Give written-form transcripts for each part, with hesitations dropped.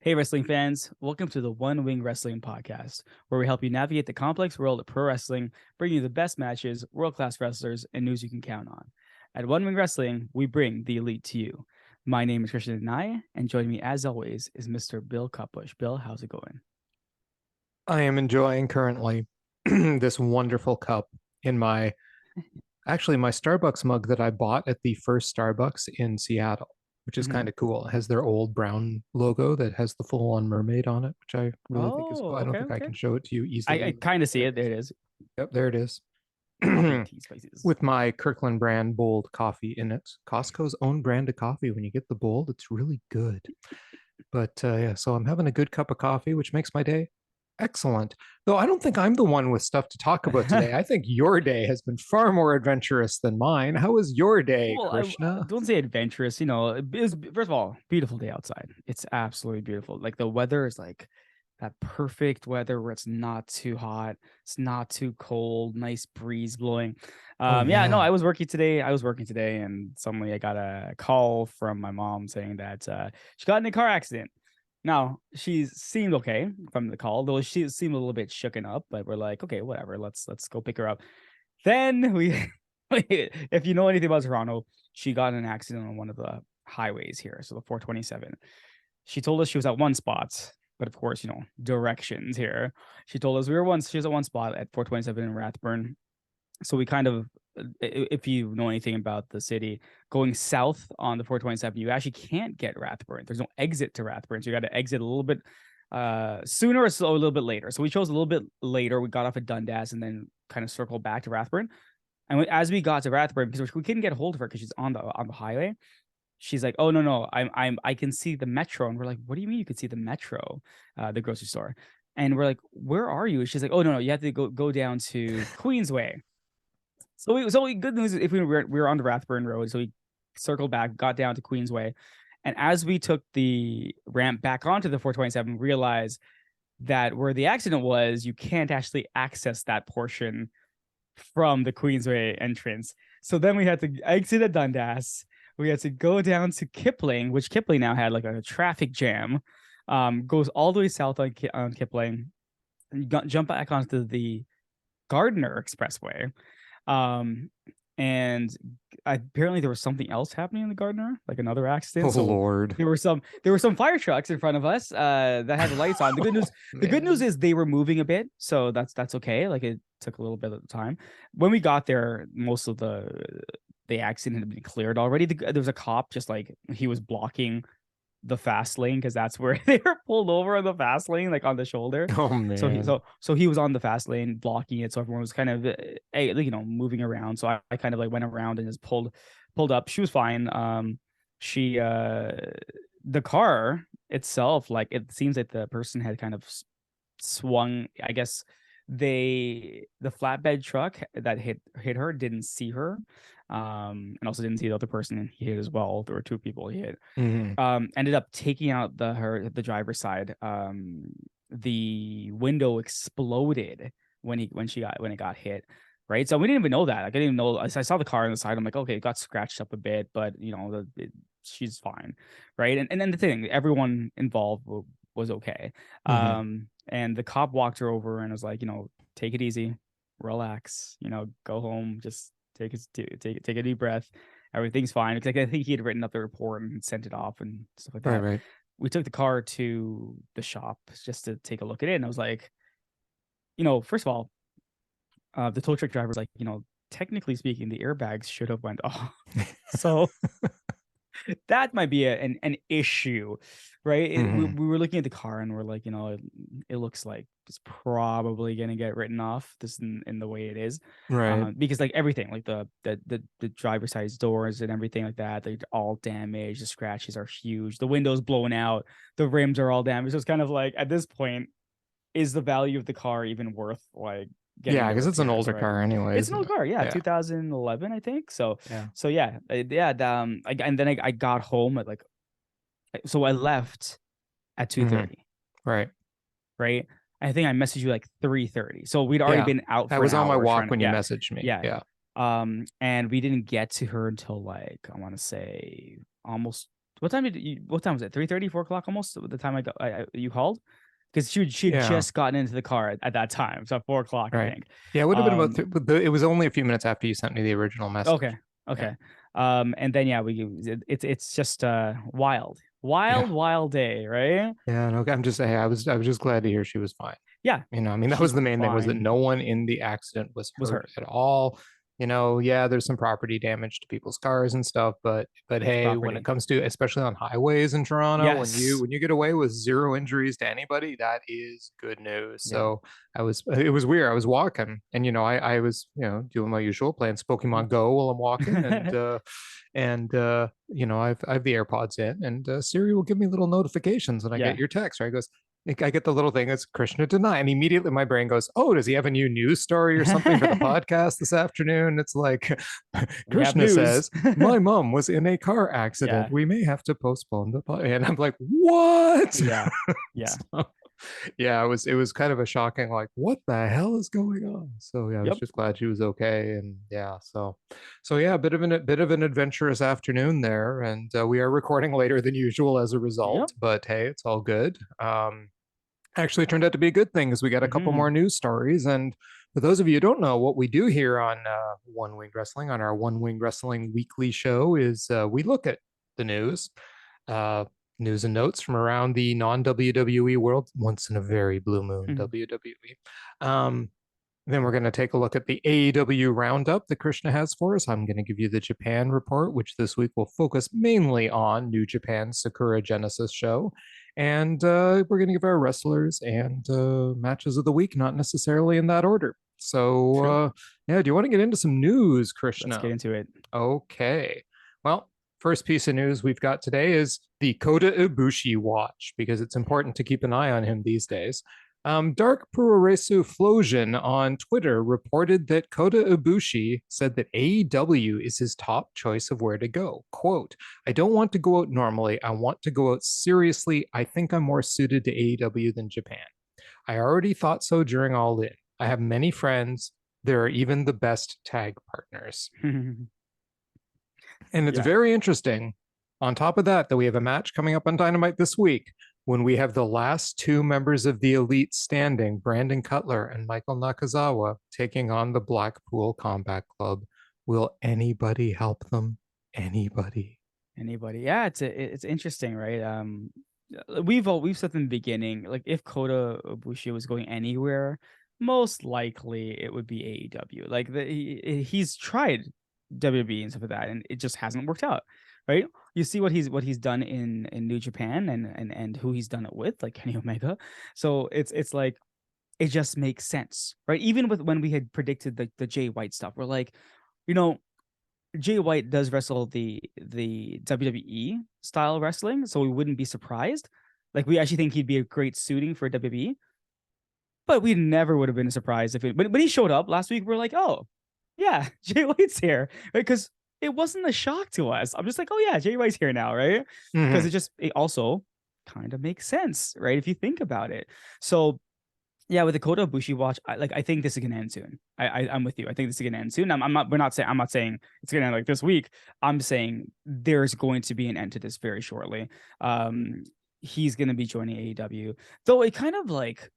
Hey, wrestling fans, welcome to the One Wing Wrestling Podcast, where we help you navigate the complex world of pro wrestling, bring you the best matches, world-class wrestlers, and news you can count on. At One Wing Wrestling, we bring the elite to you. My name is Krishna, and joining me, as always, is Mr. Bill Cupbush. Bill, how's it going? I am enjoying currently this wonderful cup in my Starbucks mug that I bought at the first Starbucks in Seattle, which is kind of cool. It has their old brown logo that has the full-on mermaid on it, which I really think is Oh, cool. I don't think I okay. can show it to you I easily. kind of see it. There it is. Yep, there it is. Coffee tea spices. With my Kirkland brand bold coffee in it. Costco's own brand of coffee. When you get the bold, it's really good. But yeah, so I'm having a good cup of coffee, which makes my day excellent. Though I don't think I'm the one with stuff to talk about today. I think your day has been far more adventurous than mine. How was your day, Well, I Krishna? don't say adventurous. First of all, beautiful day outside. It's absolutely beautiful. Like the weather is like that perfect weather where it's not too hot, it's not too cold, nice breeze blowing. Oh Yeah, no, yeah. I was working today, and suddenly I got a call from my mom saying that she got in a car accident. Now she seemed okay from the call, though she seemed a little bit shooken up. But we're like, okay, whatever. Let's go pick her up. Then we, if you know anything about Toronto, she got in an accident on one of the highways here, so the 427. She told us she was at one spot, but of course, directions here. She told us she was at one spot at 427 in Rathburn. So we kind of, if you know anything about the city, going south on the 427, you actually can't get Rathburn. There's no exit to Rathburn, so you got to exit a little bit sooner or a little bit later. So we chose a little bit later. We got off at Dundas and then kind of circled back to Rathburn. And as we got to Rathburn, because we couldn't get a hold of her because she's on the highway, she's like, "Oh no, I can see the metro." And we're like, "What do you mean you can see the metro, the grocery store?" And we're like, "Where are you?" And she's like, "Oh no, you have to go down to Queensway." So good news is if we were on the Rathburn Road, so we circled back, got down to Queensway, and as we took the ramp back onto the 427, realized that where the accident was, you can't actually access that portion from the Queensway entrance. So then we had to exit at Dundas. We had to go down to Kipling, which Kipling now had like a traffic jam. Goes all the way south on Kipling, and jump back onto the Gardner Expressway. Um, and apparently there was something else happening in the Gardner, like another accident. Oh So Lord. there were some fire trucks in front of us that had the lights on. The good news is they were moving a bit, so that's okay. Like it took a little bit of time. When we got there, most of the accident had been cleared already. There was a cop just like he was blocking the fast lane because that's where they were pulled over on the fast lane, like on the shoulder. Oh So he man. so he was on the fast lane blocking it. So everyone was kind of moving around. So I kind of like went around and just pulled up. She was fine. She the car itself, like it seems like the person had kind of swung. I guess the flatbed truck that hit her didn't see her, and also didn't see the other person he hit as well. There were two people he hit. Mhm. Ended up taking out the driver's side. The window exploded when it got hit. Right. So we didn't even know that. Like, I didn't even know. I saw the car on the side. I'm like, okay, it got scratched up a bit, but she's fine. Right. And then the thing, everyone involved was okay. Mhm. And the cop walked her over and was like, take it easy, relax, go home, just take a deep breath. Everything's fine. Because I think he had written up the report and sent it off and stuff like Right, that. right. We took the car to the shop just to take a look at it. And I was like, first of all, the tow truck driver was like, technically speaking, the airbags should have went off. So that might be an issue, right? Mhm. We were looking at the car and we're like, it looks like it's probably gonna get written off this in the way it is, Right. because like everything, like the driver's side doors and everything like that, they're all damaged. The scratches are huge. The windows blown out. The rims are all damaged. So it's kind of like at this point, is the value of the car even worth like getting Yeah, the because it's an repairs, older right? car It's anyways. an old car, yeah, Yeah. 2011, I think. So, Yeah. so yeah, and then I got home at like, so I left at Mhm. 2:30, Right. right? I think I messaged you like 3:30, so we'd already Yeah. been out I for an was on my hour trying walk to, when you yeah, messaged me. yeah. Yeah. And we didn't get to her until like I want to say almost what time was it? 3:30, 4 o'clock almost the time you called? Because she had Yeah. just gotten into the car at that time. So 4 o'clock, I Right. think. Yeah, it would have been about it was only a few minutes after you sent me the original message. Okay. Yeah. And then it's just wild. Yeah. Wild day, right? Yeah, no, I'm just saying I was just glad to hear she was fine. Yeah. You know, I mean, that She's was the main thing, was that fine. no one in the accident was Was hurt hurt. at all. You know, yeah, there's some property damage to people's cars and stuff, but It's hey, when it property. comes to, especially on highways in Toronto, Yes. when you get away with zero injuries to anybody, that is good news. Yeah. So it was weird. I was walking, and I was doing my usual, playing Pokemon Go while I'm walking, and I have the AirPods in, and Siri will give me little notifications when I get Yeah. your text. Right, it goes, I get the little thing that's Krishna deny, and immediately my brain goes, "Oh, does he have a new news story or something for the podcast this afternoon?" It's like We have Krishna news. says, "My mom was in a car accident. Yeah. We may have to postpone the podcast." And I'm like, "What?" Yeah. Yeah. So, yeah, it was kind of a shocking, like, what the hell is going on? So yeah, I was Yep. just glad she was okay, and yeah, so yeah, a bit of an adventurous afternoon there, and we are recording later than usual as a result, Yep. but hey, it's all good. Actually turned out to be a good thing, because we got a couple more news stories. And for those of you who don't know, what we do here on One Wing Wrestling, on our One Wing Wrestling weekly show, is we look at the news, news and notes from around the non-WWE world, once in a very blue moon WWE. Then we're going to take a look at the AEW Roundup that Krishna has for us. I'm going to give you the Japan report, which this week will focus mainly on New Japan's Sakura Genesis show. And we're going to give our wrestlers and matches of the week, not necessarily in that order. So, yeah, do you want to get into some news, Krishna? Let's get into it. Okay. Well, first piece of news we've got today is the Kota Ibushi watch, because it's important to keep an eye on him these days. Dark Puroresu Flosion on Twitter reported that Kota Ibushi said that AEW is his top choice of where to go. Quote, "I don't want to go out normally. I want to go out seriously. I think I'm more suited to AEW than Japan. I already thought so during All In. I have many friends. There are even the best tag partners." And it's very interesting, on top of that we have a match coming up on Dynamite this week, when we have the last two members of the Elite standing, Brandon Cutler and Michael Nakazawa, taking on the Blackpool Combat Club. Will anybody help them? Anybody? Yeah, it's interesting, right? We've said in the beginning, like, if Kota Ibushi was going anywhere, most likely it would be AEW. Like, he's tried WWE and stuff like that, and it just hasn't worked out, right? You see what he's done in New Japan, and who he's done it with, like Kenny Omega. So it's like, it just makes sense, right? Even with when we had predicted the Jay White stuff, we're like, Jay White does wrestle the WWE style wrestling, so we wouldn't be surprised. Like, we actually think he'd be a great suiting for WWE, but we never would have been surprised if when he showed up last week. We're like, oh yeah, Jay White's here, right? Because it wasn't a shock to us. I'm just like, oh yeah, Jay White's here now, right? Because it also kind of makes sense, right? If you think about it. So yeah, with the Kota Ibushi watch, I think this is gonna end soon. I'm with you. I think this is gonna end soon. I'm not saying it's gonna end like this week. I'm saying there's going to be an end to this very shortly. He's gonna be joining AEW, though. It kind of like,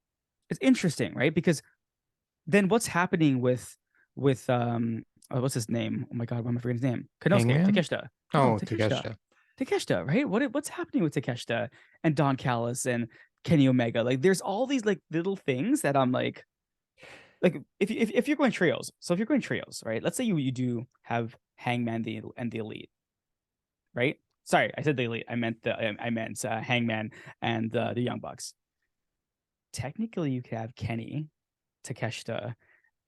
it's interesting, right? Because then what's happening with what's his name? Oh my god, why am I forgetting his name? Konosuke Takeshita. Oh, Takeshita. Takeshita, right? What's happening with Takeshita and Don Callis and Kenny Omega? Like, there's all these like little things that I'm like if you're going trios. So if you're going trios, right? Let's say you do have Hangman and the Elite, right? Sorry, I said the Elite. I meant Hangman and the Young Bucks. Technically, you could have Kenny, Takeshita,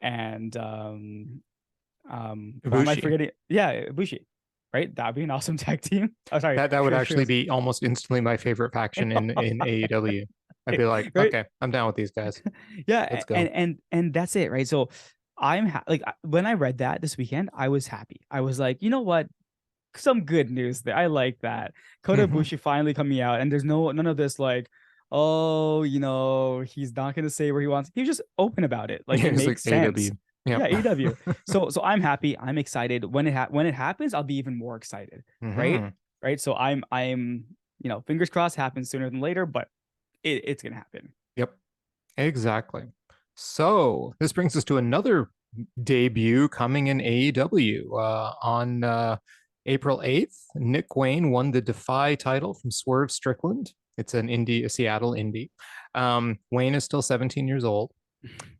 and why am I forgetting? Yeah, Ibushi. Right, that'd be an awesome tag team. Oh, sorry, that would actually be almost instantly my favorite faction in AEW. I'd be like, right? Okay, I'm down with these guys. Yeah, let's go. And that's it, right? So like, when I read that this weekend, I was happy. I was like, you know what? Some good news there. I like that. Kota Ibushi finally coming out, and there's none of this like, oh, he's not gonna say where he wants. He was just open about it. Like, it makes sense. AEW. Yep. Yeah, AEW. So I'm happy. I'm excited. When it happens, I'll be even more excited, right? right? So I'm fingers crossed happens sooner than later, but it's gonna happen. Yep, exactly. So this brings us to another debut coming in AEW. On April 8th, Nick Wayne won the Defy title from Swerve Strickland. It's a Seattle indie. Wayne is still 17 years old.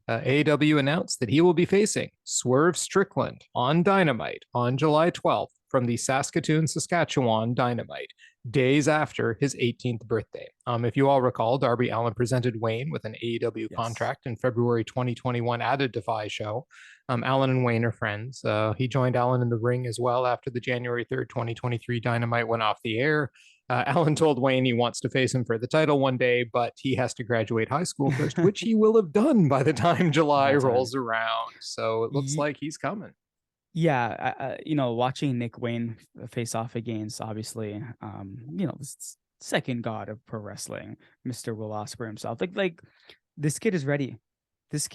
AEW announced that he will be facing Swerve Strickland on Dynamite on July 12th from the Saskatoon, Saskatchewan Dynamite, days after his 18th birthday. If you all recall, Darby Allin presented Wayne with an AEW Yes. contract in February 2021 at a Defy show. Allin and Wayne are friends. He joined Allin in the ring as well after the January 3rd, 2023 Dynamite went off the air. Allin told Wayne he wants to face him for the title one day, but he has to graduate high school first, which he will have done by the time July rolls around. So it looks like he's coming. Yeah, watching Nick Wayne face off against obviously, this second god of pro wrestling, Mr. Will Ospreay himself. Like this kid is ready. This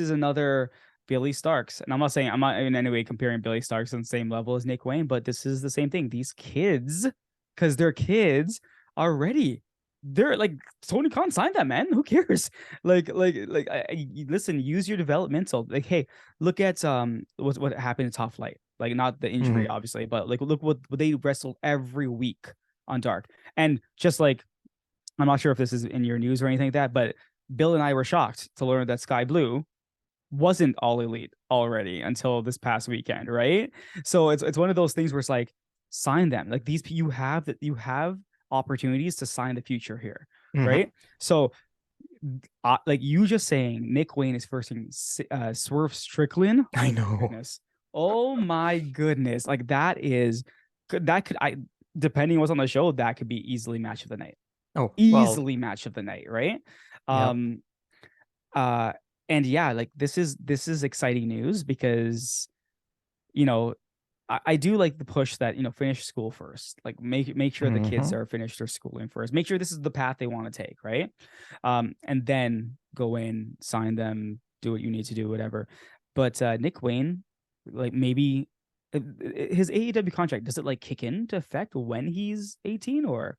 is another Billy Starks, and I'm not in any way comparing Billy Starks on the same level as Nick Wayne, but this is the same thing. These kids, because they're kids, are ready. They're like Tony Khan signed that, man. Who cares? Listen, use your developmental. Like, hey, look at what happened in Top Flight. Like, not the injury, obviously, but like look what they wrestled every week on Dark. And just like, I'm not sure if this is in your news or anything like that, but Bill and I were shocked to learn that Sky Blue wasn't all elite already until this past weekend, right? So it's one of those things where it's like, sign them. Like these, you have opportunities to sign the future here, right? So like you just saying Nick Wayne is versing Swerve Strickland. I know. Goodness. Oh my goodness. Like that could depending on what's on the show, that could be easily match of the night. Oh, easily match of the night, right? Yep. And yeah, like this is exciting news because I do like the push that finish school first, like make sure the kids are finished their schooling first, make sure this is the path they want to take, right? And then go in, sign them, do what you need to do, whatever. But Nick Wayne, like maybe his AEW contract, does it like kick into effect when he's 18, or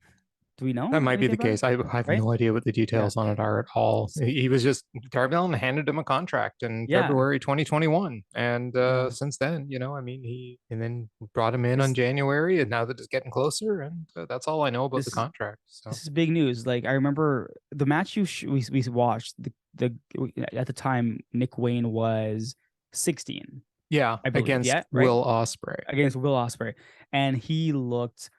do we know? That might be the case. I have right? no idea what the details on it are at all. He was just, Darby Allin handed him a contract in February 2021. And since then, he then brought him in on January, and now that it's getting closer, and that's all I know about the contract. So this is big news. Like I remember the match we watched, the at the time Nick Wayne was 16. Yeah, I believe, against Will Ospreay. Against Will Ospreay. And he looked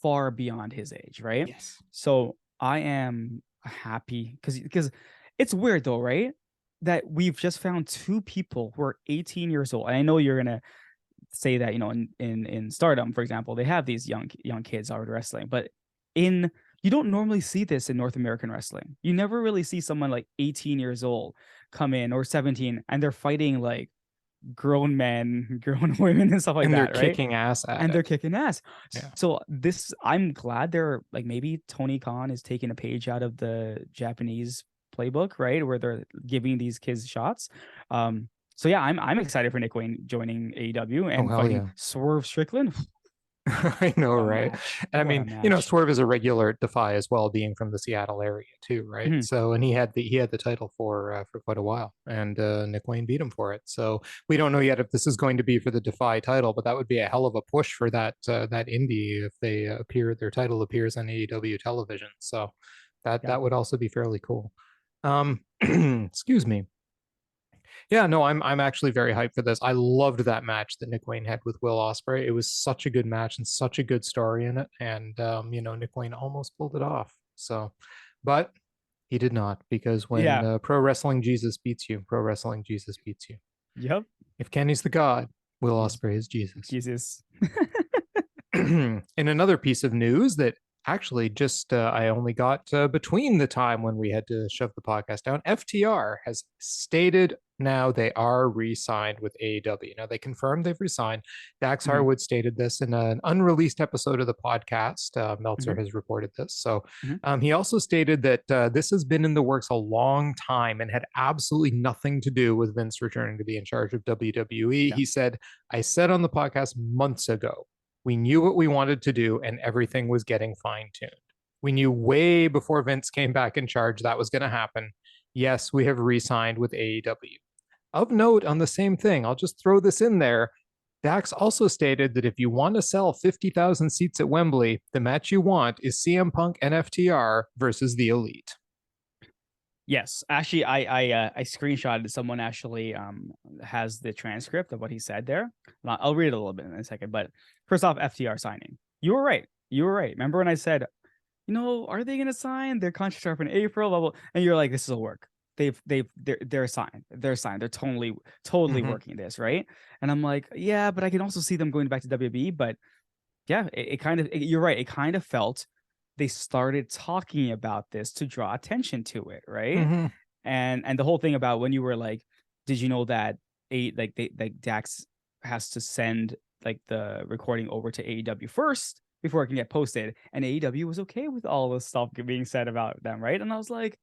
far beyond his age, right? Yes. So I am happy because it's weird though, right? That we've just found two people who are 18 years old. And I know you're gonna say that, in Stardom, for example, they have these young kids already wrestling, but you don't normally see this in North American wrestling. You never really see someone like 18 years old come in, or 17, and they're fighting like grown men, grown women, and stuff like that. And they're kicking ass at and they're kicking ass. Yeah. So I'm glad they're like, maybe Tony Khan is taking a page out of the Japanese playbook, right? Where they're giving these kids shots. So yeah, I'm excited for Nick Wayne joining AEW and fighting Swerve Strickland. I know, right? And I mean, Swerve is a regular at Defy as well, being from the Seattle area too, right? So, and he had the title for quite a while, and Nick Wayne beat him for it. So we don't know yet if this is going to be for the Defy title, but that would be a hell of a push for that indie if their title appears on AEW television. So that would also be fairly cool. Excuse me. Yeah, no, I'm actually very hyped for this. I loved that match that Nick Wayne had with Will Ospreay. It was such a good match and such a good story in it. And Nick Wayne almost pulled it off. So, but he did not, because when Pro Wrestling Jesus beats you, Pro Wrestling Jesus beats you. Yep. If Kenny's the God, Will Ospreay is Jesus. Jesus. In another piece of news that actually just I only got between the time when we had to shove the podcast down, FTR has stated now they are re-signed with AEW. Now they confirmed they've re-signed. Dax Harwood stated this in an unreleased episode of the podcast. Meltzer has reported this. So he also stated that this has been in the works a long time and had absolutely nothing to do with Vince returning to be in charge of WWE. He said, I said on the podcast months ago We knew what we wanted to do, and everything was getting fine-tuned. We knew way before Vince came back in charge that was going to happen. Yes, we have re-signed with AEW. Of note, on the same thing, I'll just throw this in there. Dax also stated that if you want to sell 50,000 seats at Wembley, the match you want is CM Punk and FTR versus the Elite. Yes, actually, I screenshotted. Someone actually has the transcript of what he said there. I'll read it a little bit in a second. But first off, FTR signing. You were right. You were right. Remember when I said, are they gonna sign? Their contracts are up in April, blah, blah. And you're like, this will work. They're signed. They're signed. They're totally working this, right? And I'm like, yeah, but I can also see them going back to WWE. But yeah, you're right. It kind of felt they started talking about this to draw attention to it, right? And the whole thing about when you were like, did you know that Dax has to send like the recording over to AEW first before it can get posted, and AEW was okay with all this stuff being said about them, right? And I was like,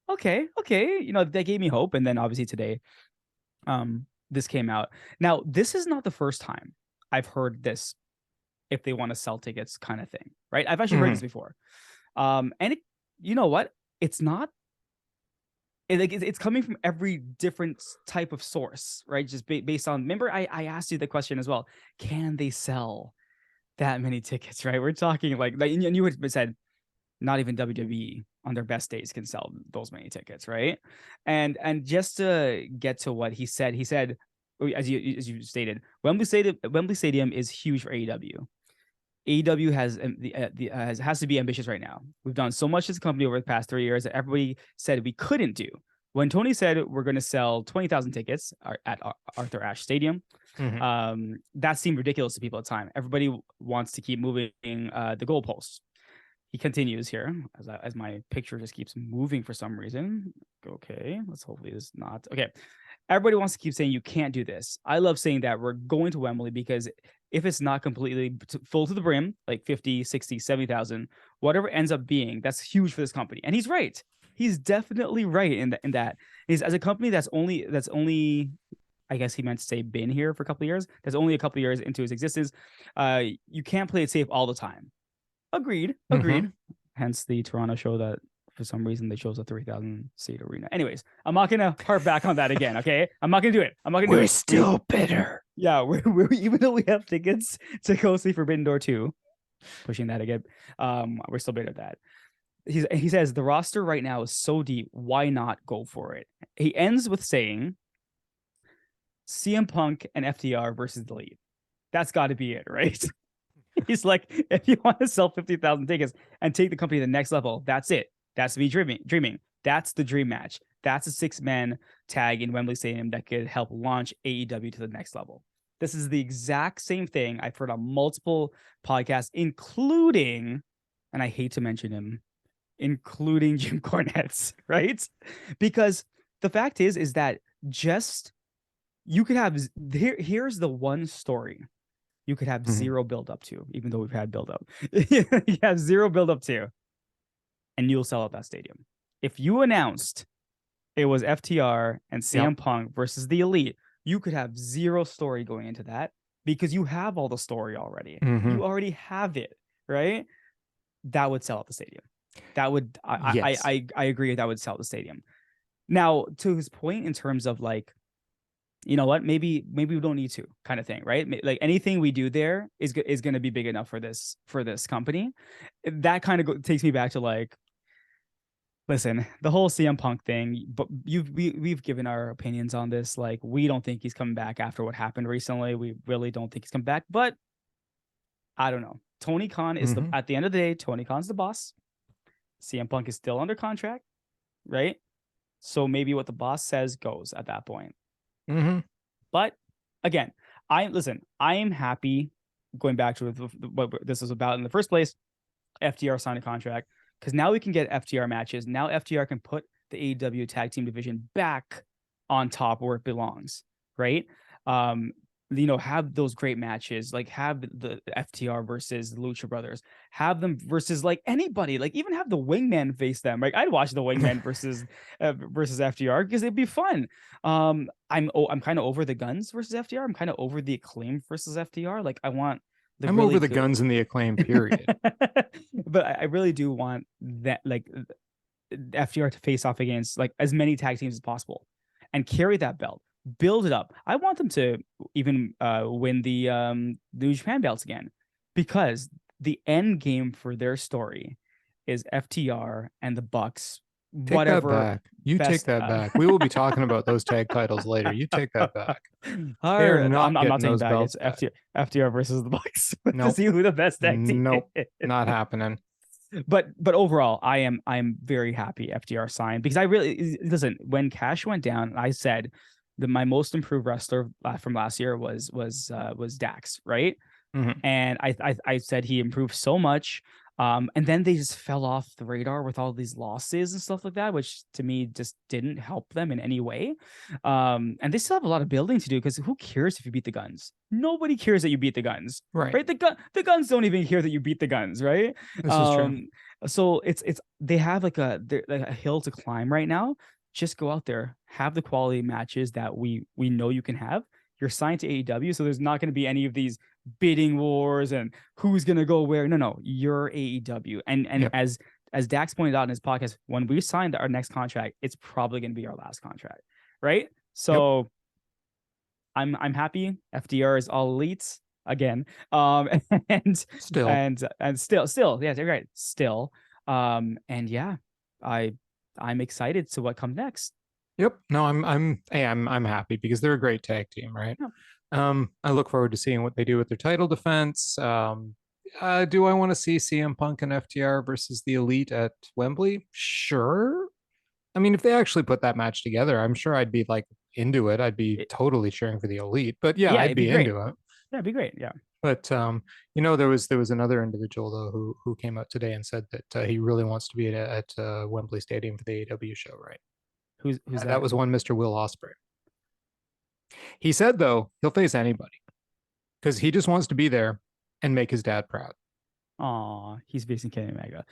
okay, that gave me hope. And then obviously today, this came out. Now, this is not the first time I've heard this, if they want to sell tickets kind of thing, right? I've actually heard this before. And you know what? It's not, it's coming from every different type of source, right? Just based on, remember I asked you the question as well. Can they sell that many tickets, right? We're talking like and you had said, not even WWE on their best days can sell those many tickets, right? And just to get to what he said, as you stated, Wembley Stadium is huge for AEW. AEW has to be ambitious right now. We've done so much as a company over the past 3 years that everybody said we couldn't do. When Tony said we're going to sell 20,000 tickets at Arthur Ashe Stadium, that seemed ridiculous to people at the time. Everybody wants to keep moving the goalposts. He continues here as my picture just keeps moving for some reason. Okay, let's hopefully this is not okay. Everybody wants to keep saying you can't do this. I love saying that we're going to Wembley because if it's not completely full to the brim, like 50, 60, 70,000, whatever ends up being, that's huge for this company. And he's right. He's definitely right in that. He's, as a company that's only, I guess he meant to say been here for a couple of years, that's only a couple of years into its existence, you can't play it safe all the time. Agreed. Hence the Toronto show that for some reason they chose a 3,000 seat arena. Anyways, I'm not gonna harp back on that again. Okay, I'm not gonna do it. We're still bitter. Yeah, we're even though we have tickets to go see Forbidden Door 2, pushing that again. We're still bitter at that. He says the roster right now is so deep. Why not go for it? He ends with saying CM Punk and FTR versus the Elite. That's got to be it, right? He's like, if you want to sell 50,000 tickets and take the company to the next level, that's it. That's me dreaming. That's the dream match. That's a 6-man tag in Wembley Stadium that could help launch AEW to the next level. This is the exact same thing I've heard on multiple podcasts, including, and I hate to mention him, including Jim Cornette's, right? Because the fact is that just, you could have, here's the one story you could have zero build up to, even though we've had build up. You have zero build up to, and you'll sell out that stadium. If you announced it was FTR and CM Punk versus the Elite, you could have zero story going into that because you have all the story already. You already have it, right? That would sell out the stadium. That would, I agree, that would sell the stadium. Now, to his point in terms of like, you know what, maybe we don't need to kind of thing, right? Like anything we do there is going to be big enough for this company. That kind of takes me back to like, listen, the whole CM Punk thing, but we've given our opinions on this. Like, we don't think he's coming back after what happened recently. We really don't think he's coming back, but I don't know. Tony Khan is at the end of the day, Tony Khan's the boss. CM Punk is still under contract, right? So maybe what the boss says goes at that point. But again, I am happy, going back to what this was about in the first place. FTR signed a contract because now we can get FTR matches. Now FTR can put the AEW tag team division back on top where it belongs, right? Have those great matches, like have the FTR versus the Lucha Brothers, have them versus like anybody, like even have the Wingman face them. Like I'd watch the Wingman versus FTR because it'd be fun. I'm kind of over the Guns versus FTR. I'm kind of over the Acclaim versus FTR. Like I want I'm over the Guns and the Acclaim, period. But I really do want that, like, FTR to face off against like as many tag teams as possible and carry that belt, build it up. I want them to even win the New Japan belts again, because the end game for their story is FTR and the Bucks. Take whatever that back. You best, take that back. We will be talking about those tag titles later. You take that back. I'm not getting taking those back. belts It's back. FTR versus the Bucks to Nope. see who the best tag team Nope. is. Not happening. But overall, I am very happy FTR signed, because I really listen, when Cash went down, I said that my most improved wrestler from last year was Dax, right? Mhm. And I said he improved so much. And then they just fell off the radar with all these losses and stuff like that, which to me just didn't help them in any way. And they still have a lot of building to do, because who cares if you beat the Guns? Nobody cares that you beat the Guns, Right. The Guns don't even care that you beat the Guns, right? This is true. So it's they have like a hill to climb right now. Just go out there, have the quality matches that we know you can have. You're signed to AEW, so there's not going to be any of these bidding wars and who's going to go where. No, you're AEW. And Yep. as Dax pointed out in his podcast, when we signed our next contract, it's probably going to be our last contract, right? So I'm happy. FDR is all elites again. And Still. and still, yeah, you're right. Still. And yeah, I'm excited to what comes next. Yep. No, I'm happy because they're a great tag team, right? Yeah. I look forward to seeing what they do with their title defense. Do I want to see CM Punk and FTR versus the Elite at Wembley? Sure. I mean, if they actually put that match together, I'm sure I'd be like into it. I'd be totally cheering for the Elite. But yeah, I'd it'd be be great. into it. Yeah, it'd be great. Yeah. But there was another individual though who came out today and said that he really wants to be at Wembley Stadium for the AEW show, right? Who's that? That was one Mr. Will Ospreay. He said though he'll face anybody because he just wants to be there and make his dad proud. Aw, he's facing Kenny Omega.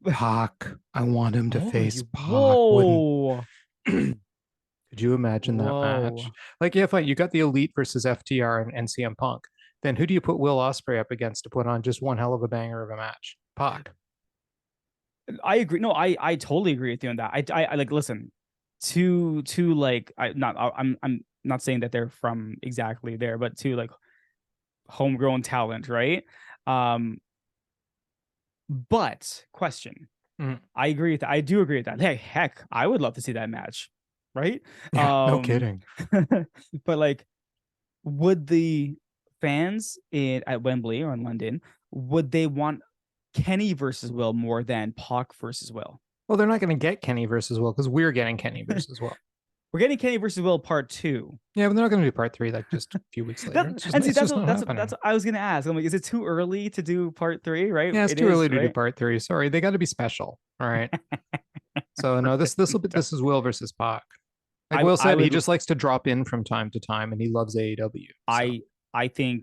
Pac. I want him to face Pac. Whoa. Could you imagine that match? Like, yeah, fine. You got the Elite versus FTR and CM Punk. Then who do you put Will Ospreay up against to put on just one hell of a banger of a match? Pac. I agree. No, I totally agree with you on that. I like listen to like I'm not saying that they're from exactly there, but to like homegrown talent, right? But question. I agree with that. I do agree with that. Hey, heck, I would love to see that match, right? Yeah, no kidding. But like, would the fans at Wembley or in London, would they want Kenny versus Will more than Pac versus Will? Well, they're not going to get Kenny versus Will because we're getting Kenny versus Will. We're getting Kenny versus Will part 2. Yeah, but they're not going to do part 3 like just a few weeks later. That's what I was going to ask. I'm like, is it too early to do part 3? Right? Yeah, it's too early to do part 3. Sorry, they got to be special. All right. So no, this is Will versus Pac. Like Will said, he just likes to drop in from time to time, and he loves AEW. So. I think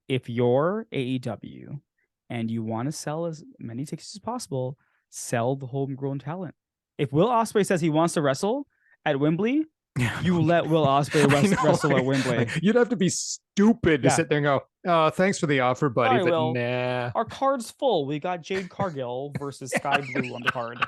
if you're AEW and you want to sell as many tickets as possible, sell the homegrown talent. If Will Ospreay says he wants to wrestle at Wembley, you let Will Ospreay wrestle at Wembley. Like, you'd have to be stupid to sit there and go, "Oh, thanks for the offer, buddy." Sorry, but Will, nah. Our card's full. We got Jade Cargill versus Sky Blue on the card.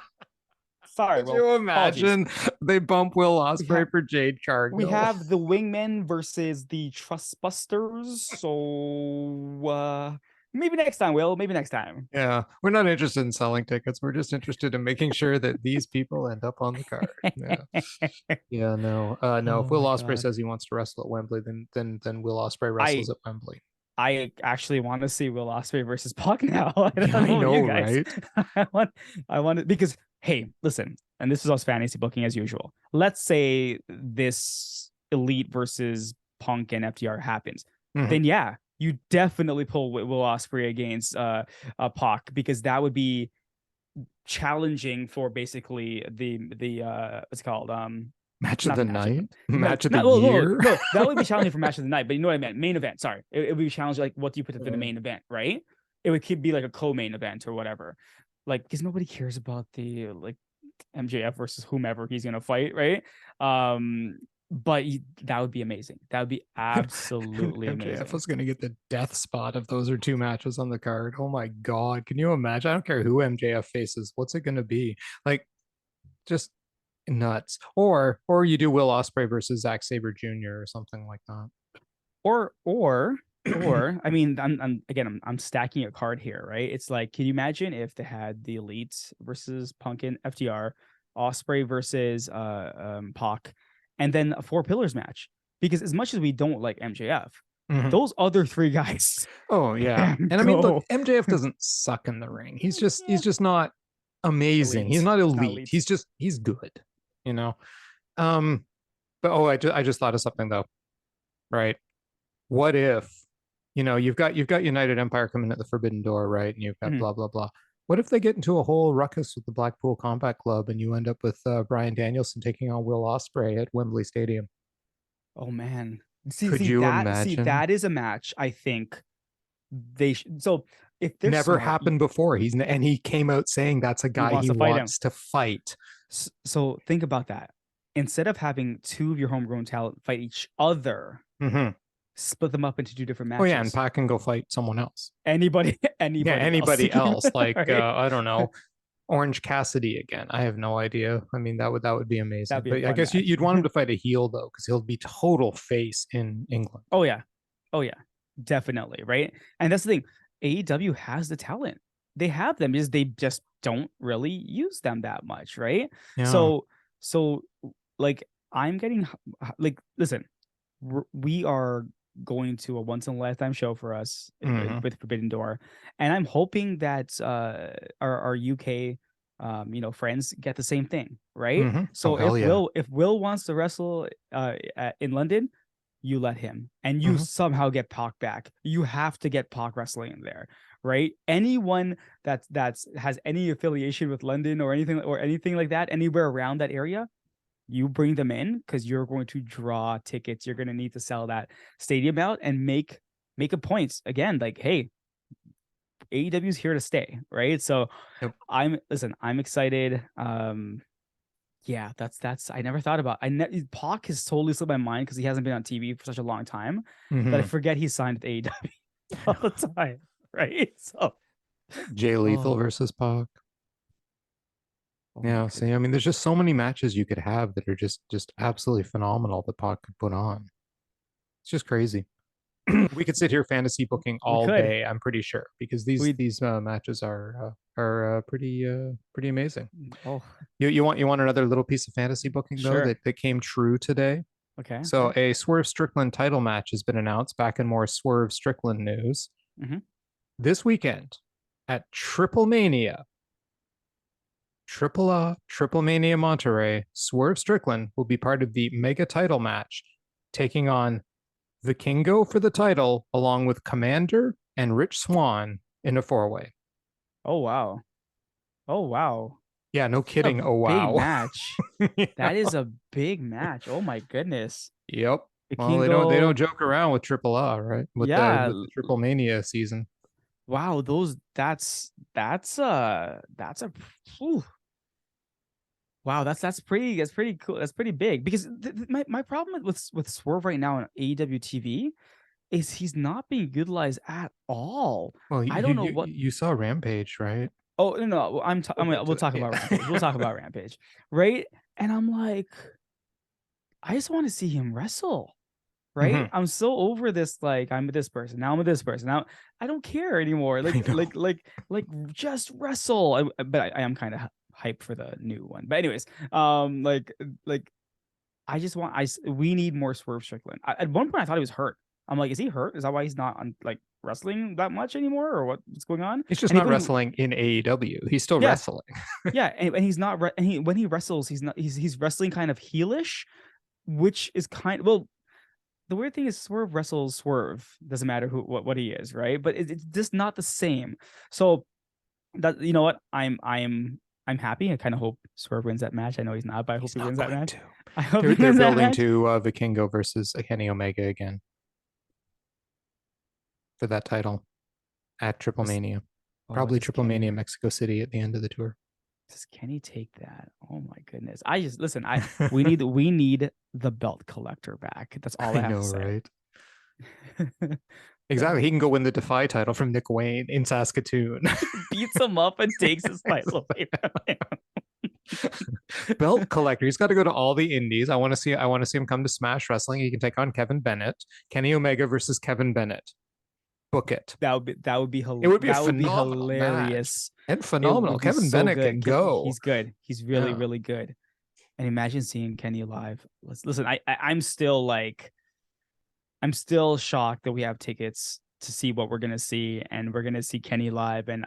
Sorry, Could you imagine they bump Will Ospreay for Jade Cargill? We have the Wingmen versus the Trustbusters. So maybe next time, Will. Maybe next time. Yeah, we're not interested in selling tickets. We're just interested in making sure that these people end up on the card. Yeah, no. If Will Ospreay says he wants to wrestle at Wembley, then Will Ospreay wrestles at Wembley. I actually want to see Will Ospreay versus Pac now. I know, right? I want it because, hey, listen, and this is us fantasy booking as usual. Let's say this Elite versus Punk and FTR happens. Then yeah, you definitely pull Will Ospreay against Pac, because that would be challenging for basically the what's it called match of the night, match of the year. No, that would be challenging for match of the night. But you know what I meant? Main event. Sorry, it would be challenging. Like, what do you put for the main event? Right? It would be like a co-main event or whatever. Like, because nobody cares about the like MJF versus whomever he's gonna fight, right? but that would be amazing. That would be absolutely MJF amazing. was going to get the death spot if those are two matches on the card. Oh my God. Can you imagine? I don't care who MJF faces. What's it going to be? Like, just nuts. Or you do Will Ospreay versus Zack Sabre Jr. or something like that. Or I mean, I'm stacking a card here, right? It's like, can you imagine if they had the Elite versus Punk and FTR, Ospreay versus Pac, and then a Four Pillars match? Because as much as we don't like MJF, those other three guys. Oh yeah. And I mean, look, MJF doesn't suck in the ring. He's just not amazing. He's not elite. He's good, you know. But I just thought of something though. Right. What if, you've got United Empire coming at the Forbidden Door, right? And you've got blah blah blah. What if they get into a whole ruckus with the Blackpool Combat Club and you end up with Bryan Danielson taking on Will Ospreay at Wembley Stadium? Oh man. Could you imagine? That is a match I think so if they're never smart, happened before. He came out saying that's a guy he wants to fight. So think about that. Instead of having two of your homegrown talent fight each other, split them up into two different matches. Oh yeah, and Pac can go fight someone else. Anybody else. Like right? I don't know, Orange Cassidy again. I have no idea. I mean, that would be amazing. But I guess you'd want him to fight a heel though, because he'll be total face in England. Oh yeah, definitely, right? And that's the thing. AEW has the talent. They have them, they just don't really use them that much, right? Yeah. So like I'm getting like, listen, we are going to a once in a lifetime show for us with Forbidden Door, and I'm hoping that our UK friends get the same thing, right? So if Will wants to wrestle in London, you let him, and you somehow get Pac back. You have to get Pac wrestling in there, right? Anyone that's has any affiliation with London or anything like that, anywhere around that area, you bring them in, because you're going to draw tickets. You're going to need to sell that stadium out and make a point again. Like, hey, AEW is here to stay, right? So I'm excited. Yeah, that's I never thought about. Pac has totally slipped my mind because he hasn't been on TV for such a long time that I forget he signed with AEW all the time, right? So Jay Lethal versus Pac. Yeah, see, I mean, there's just so many matches you could have that are just absolutely phenomenal that Pac could put on. It's just crazy. We could sit here fantasy booking all day, I'm pretty sure, because these matches are pretty amazing. Oh, you want another little piece of fantasy booking though that came true today? Okay. So a Swerve Strickland title match has been announced. Back in more Swerve Strickland news, this weekend at Triplemania. Triplemania Monterrey, Swerve Strickland will be part of the mega title match, taking on Vikingo for the title, along with Commander and Rich Swann in a four-way. Oh wow. Yeah, no kidding. Oh wow. Big match. Yeah. That is a big match. Oh my goodness. Yep. Vikingo... Well, they don't joke around with AAA, right? With the Triplemania season. Wow, wow, that's pretty cool. That's pretty big, because my problem with Swerve right now on AEW TV is he's not being utilized at all. Well, I don't know what you saw Rampage, right? Oh no, we'll talk about Rampage. We'll talk about Rampage, right? And I'm like, I just want to see him wrestle, right? I'm so over this. Like, I'm with this person now. I'm with this person now. I don't care anymore. Like, just wrestle. But I am kind of hyped for the new one. But anyways, I just we need more Swerve Strickland. At one point, I thought he was hurt. I'm like, is he hurt? Is that why he's not on wrestling that much anymore, or what's going on? He's just not wrestling in AEW. He's still wrestling. Yeah, and he's not. And when he wrestles, he's not. He's wrestling kind of heelish, which is well. The weird thing is, Swerve wrestles Swerve. Doesn't matter what he is, right? But it's just not the same. So that, you know what, I'm happy. I kind of hope Swerve wins that match. I know he's not, but I hope he wins that match. I hope they're building to Vikingo versus Kenny Omega again for that title at Triplemania. Probably Triplemania Mexico City at the end of the tour. Does Kenny take that? Oh my goodness. I just listen, we need the belt collector back. That's all I I have know, to say. right? Exactly. He can go win the Defy title from Nick Wayne in Saskatoon. Beats him up and takes his title away from him. Belt collector. He's got to go to all the indies. I want to see him come to Smash Wrestling. He can take on Kevin Bennett. Kenny Omega versus Kevin Bennett. Book it. It It would be a that would be phenomenal hilarious. match. And It phenomenal. would be Kevin so Bennett good. can go. He's good. He's really, Yeah. really good. And imagine seeing Kenny live. Listen, I'm still shocked that we have tickets to see what we're gonna see, and we're gonna see Kenny live. And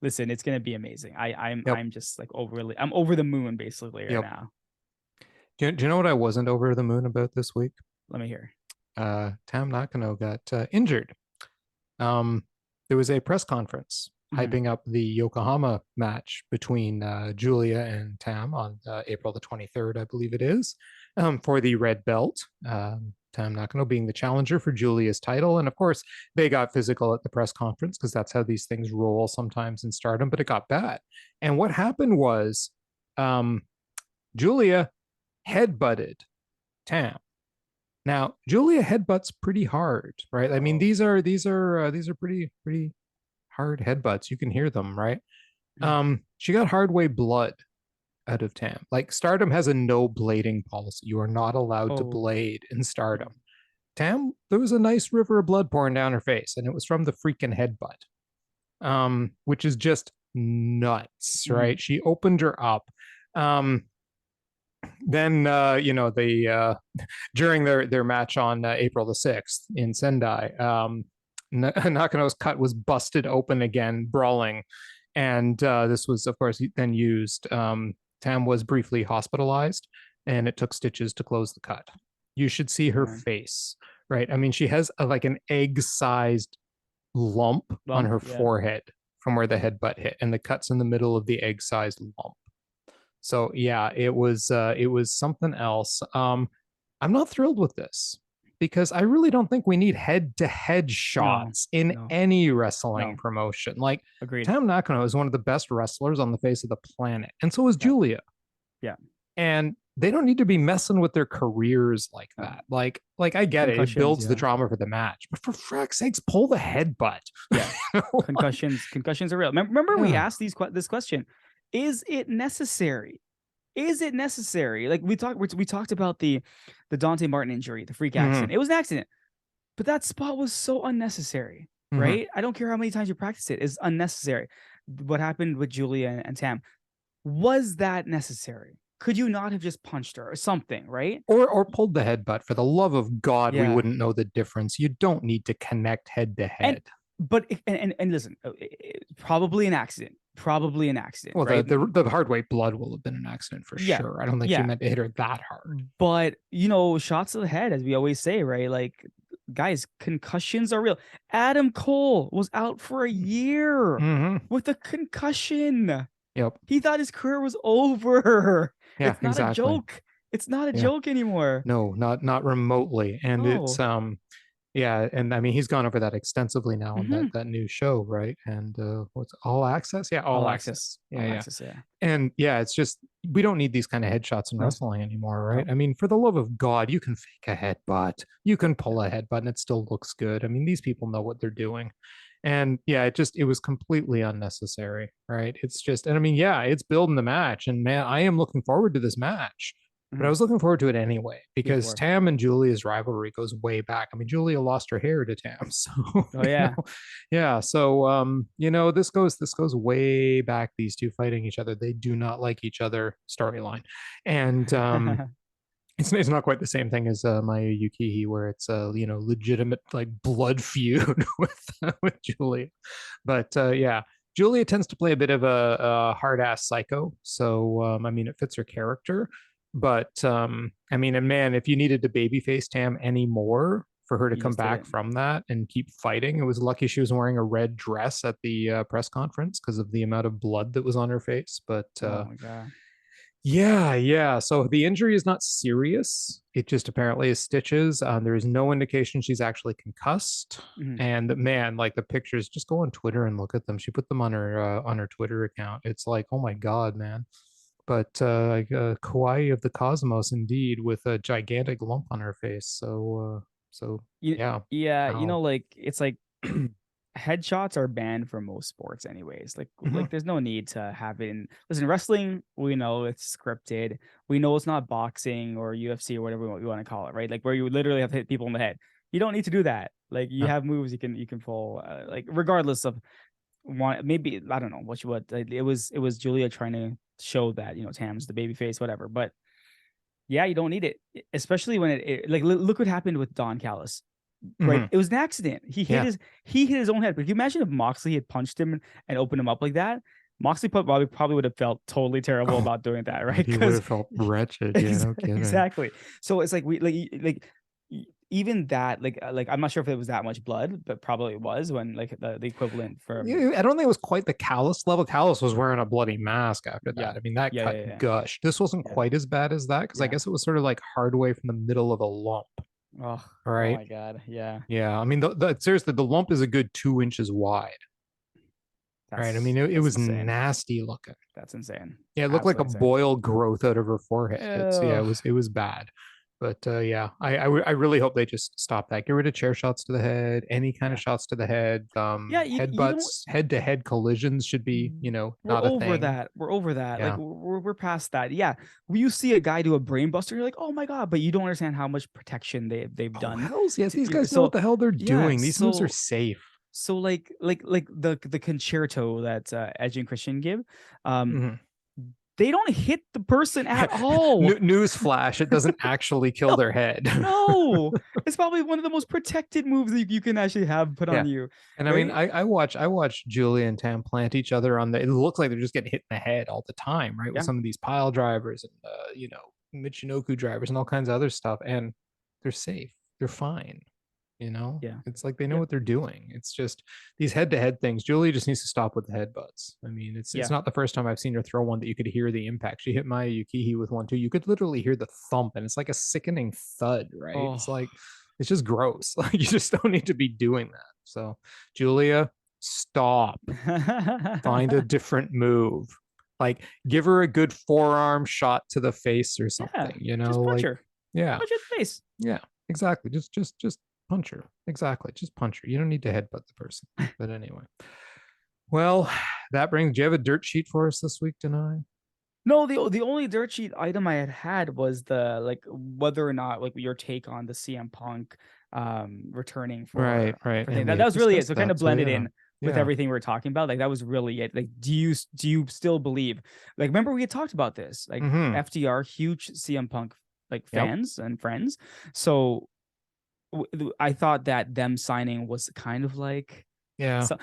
listen, it's gonna be amazing. I'm just like I'm over the moon basically right now. Do you know what I wasn't over the moon about this week? Let me hear. Tam Nakano got injured. There was a press conference hyping up the Yokohama match between Julia and Tam on April the 23rd, I believe it is, for the red belt. Tam Nakano being the challenger for Julia's title. And of course, they got physical at the press conference because that's how these things roll sometimes in Stardom, but it got bad. And what happened was Julia headbutted Tam. Now, Julia headbutts pretty hard, right? I mean, these are pretty hard headbutts. You can hear them, right? She got hard way blood out of Tam. Like Stardom has a no blading policy. You are not allowed to blade in Stardom. Tam, there was a nice river of blood pouring down her face, and it was from the freaking headbutt, which is just nuts, right? She opened her up. Then during their match on April the 6th in Sendai, Nakano's cut was busted open again, brawling, and this was of course then used. Tam was briefly hospitalized, and it took stitches to close the cut. You should see her face, right? I mean, she has like an egg-sized lump on her forehead from where the headbutt hit, and the cut's in the middle of the egg-sized lump. So yeah, it was something else. I'm not thrilled with this because I really don't think we need head-to-head shots in any wrestling promotion. Like, agreed. Tam Nakano is one of the best wrestlers on the face of the planet, and so is Julia. Yeah, and they don't need to be messing with their careers like that. Like I get it builds the drama for the match, but for frack's sakes, pull the headbutt. Yeah, concussions are real. Remember we asked this question: is it necessary? Is it necessary? Like we talked about the Dante Martin injury, the freak accident. It was an accident, but that spot was so unnecessary, right? I don't care how many times you practice it; it's unnecessary. What happened with Julia and Tam, was that necessary? Could you not have just punched her or something, right? Or pulled the headbutt? For the love of God, we wouldn't know the difference. You don't need to connect head to head. But listen, probably an accident. Well, right? the hard way blood will have been an accident for sure. I don't think you meant to hit her that hard. But shots to the head, as we always say, right? Like, guys, concussions are real. Adam Cole was out for a year with a concussion. Yep. He thought his career was over. Yeah, it's not a joke. It's not a joke anymore. No, not remotely. And it's and I mean he's gone over that extensively now on that new show, right? And what's All Access? Yeah, All Access. Access, And it's just we don't need these kind of headshots in wrestling anymore, right? I mean, for the love of God, you can fake a headbutt, you can pull a headbutt, and it still looks good. I mean, these people know what they're doing. And it was completely unnecessary, right? It's just, and I mean, it's building the match, and man, I am looking forward to this match. But I was looking forward to it anyway because Tam and Julia's rivalry goes way back. I mean, Julia lost her hair to Tam, so So this goes way back. These two fighting each other, they do not like each other. Storyline, and it's not quite the same thing as Maya Yukihi, where it's a legitimate like blood feud with Julia, but Julia tends to play a bit of a hard ass psycho, so I mean it fits her character. But I mean, and man, if you needed to babyface Tam anymore for her to come back from that and keep fighting, it was lucky she was wearing a red dress at the press conference because of the amount of blood that was on her face. But oh my God. Yeah. So the injury is not serious. It just apparently is stitches. There is no indication she's actually concussed. Mhm. And man, like the pictures, just go on Twitter and look at them. She put them on her Twitter account. It's like, oh my God, man. But Kawaii of the Cosmos, indeed, with a gigantic lump on her face. So You, yeah. yeah, How? like it's like headshots are banned for most sports anyways. Mhm. Like there's no need to have it in. Listen, wrestling, we know it's scripted. We know it's not boxing or UFC or whatever you want to call it, right? Like where you literally have to hit people in the head. You don't need to do that. Like you No. have moves you can pull like regardless of one, maybe I don't know what it was Julia trying to show that, Tam's the baby face, whatever. But yeah, you don't need it, especially when like look what happened with Don Callis, right? Mhm. It was an accident. Yeah. He hit his own head. But can you imagine if Moxley had punched him and opened him up like that? Moxley probably would have felt totally terrible Oh, about doing that, right? he would Because have felt wretched. Yeah, no kidding. exactly. So it's like we like even that like I'm not sure if it was that much blood, but probably it was when like the equivalent from Yeah, I don't think it was quite the Callus level. Callus was wearing a bloody mask after yeah that. I mean, that yeah cut yeah yeah gushed. This wasn't yeah quite as bad as that because I yeah. guess it was sort of like hard way from the middle of a lump. Oh All oh right. my god, yeah. Yeah. I mean, seriously, the lump is a good 2 inches wide. Right. I mean, it That's was insane. nasty looking. That's insane. Yeah, it looked like a Absolutely insane. boil growth out of her forehead. It's yeah, Ugh. it was bad. But yeah, I really hope they just stop that. Get rid of chair shots to the head, any kind of Yeah. shots to the head. Yeah, you don't Headbutts, head to head collisions should be, we're not a over thing. that. We're over that. Like Yeah. we're past that. Yeah. When you see a guy do a brain buster, you're like, "Oh my God," but you don't understand how much protection they've Oh, done. hells yes. These guys know what So the hell they're yeah, doing. These moves are safe. so like the concerto that Edge and Christian give, um, Mhm. they don't hit the person at all. News flash, it doesn't actually kill No, their head. no. It's probably one of the most protected moves that you can actually have put Yeah. on you, And I mean, right? I watch Julia and Tam plant each other on the. It looks like they're just getting hit in the head all the time, right? With Yeah, some of these pile drivers and Michinoku drivers and all kinds of other stuff, and they're safe. They're fine. yeah, It's like they know yep, what they're doing. It's just these head-to-head things. Julia just needs to stop with the headbutts. I mean, it's yeah. not the first time I've seen her throw one that you could hear the impact. She hit Maya Yukihi with one too. You could literally hear the thump, and it's like a sickening thud, right? Oh. It's like it's just gross. Like you just don't need to be doing that. So, Julia, stop. Find a different move. Like give her a good forearm shot to the face or Yeah, something, just punch like her. yeah. Punch her in the face. Yeah, exactly. Just punch her. Exactly. Just punch her. You don't need to headbutt the person. But anyway. Well, that brings do you have a dirt sheet for us this week, Denai? No, the only dirt sheet item I had was the like whether or not like your take on the CM Punk returning Right, for right. thing. And we That had was really it. discussed So kind of that. So blended yeah. in with Yeah. everything we were talking about. Like that was really it. Like do you still believe? Like remember we had talked about this. Like Mm-hmm. FTR huge CM Punk like Yep. fans and friends. So I thought that them signing was kind of like Yeah. so,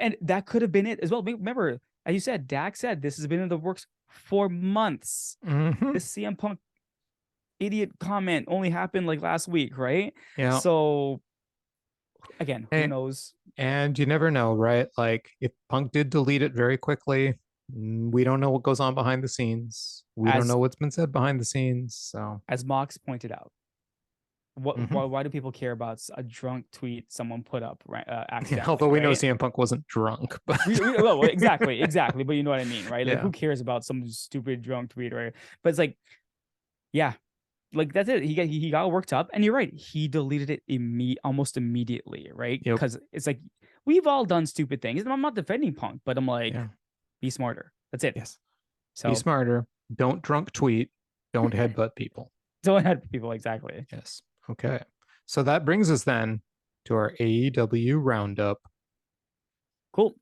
and that could have been it as well. Remember, as you said, Dak said this has been in the works for months. Mm-hmm. This CM Punk idiot comment only happened like last week, right? Yeah. So again, who And, knows? and you never know, right? Like if Punk did delete it very quickly, we don't know what goes on behind the scenes. We don't As know what's been said behind the scenes. So Mox pointed out, mhm. why do people care about a drunk tweet someone put up Yeah, accidentally, although we know right? CM Punk wasn't drunk, but Well, exactly, but you know what I mean, right? Like, yeah. who cares about some stupid drunk tweet, right? But it's like, yeah, like that's it. He got worked up, and you're right. He deleted it almost immediately, right? Yep. Because it's like we've all done stupid things. And I'm not defending Punk, but I'm like, Yeah. be smarter. That's it. Yes. Be So smarter. Don't drunk tweet. Don't headbutt people. don't have people exactly. Yes. Okay. So that brings us then to our AEW roundup. Cool.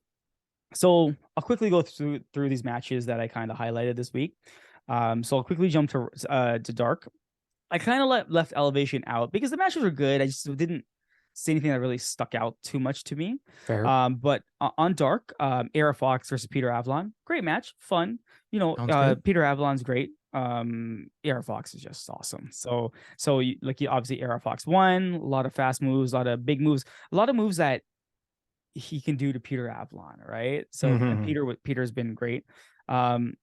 So I'll quickly go through these matches that I kind of highlighted this week. So I'll quickly jump to Dark. I kind of left Elevation out because the matches were good. I just didn't see anything that really stuck out too much to me. Fair. But on Dark, Era Fox versus Peter Avalon, great match, fun. Sounds good. Peter Avalon's great. Era Fox is just awesome. So obviously Era Fox won. A lot of fast moves, a lot of big moves, a lot of moves that he can do to Peter Avalon, right? So and Mm-hmm. Peter's been great. Um,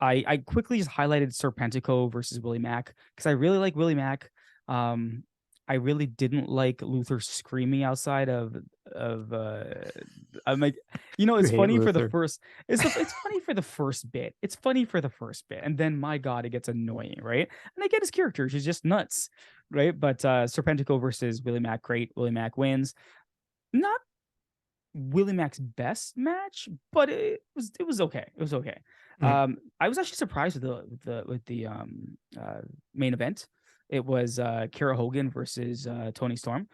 I quickly just highlighted Serpentico versus Willie Mack because I really like Willie Mack. I really didn't like Luther screaming outside of I'm like, You it's hate funny for the Luther. first it's funny for the first bit. It's funny for the first bit. And then my God, it gets annoying, right? And I get his character, she's just nuts, right? But Serpentico versus Willie Mack, great. Willie Mack wins. Not Willie Mack's best match, but it was okay. It was okay. I was actually surprised with the main event. It was Kara Hogan versus Tony Storm.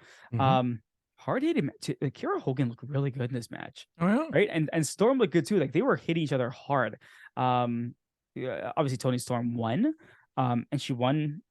Hard hitting. Kara Hogan looked really good in this match, Oh, yeah. right? And Storm looked good too. Like they were hitting each other hard. Yeah, obviously Tony Storm won, and she won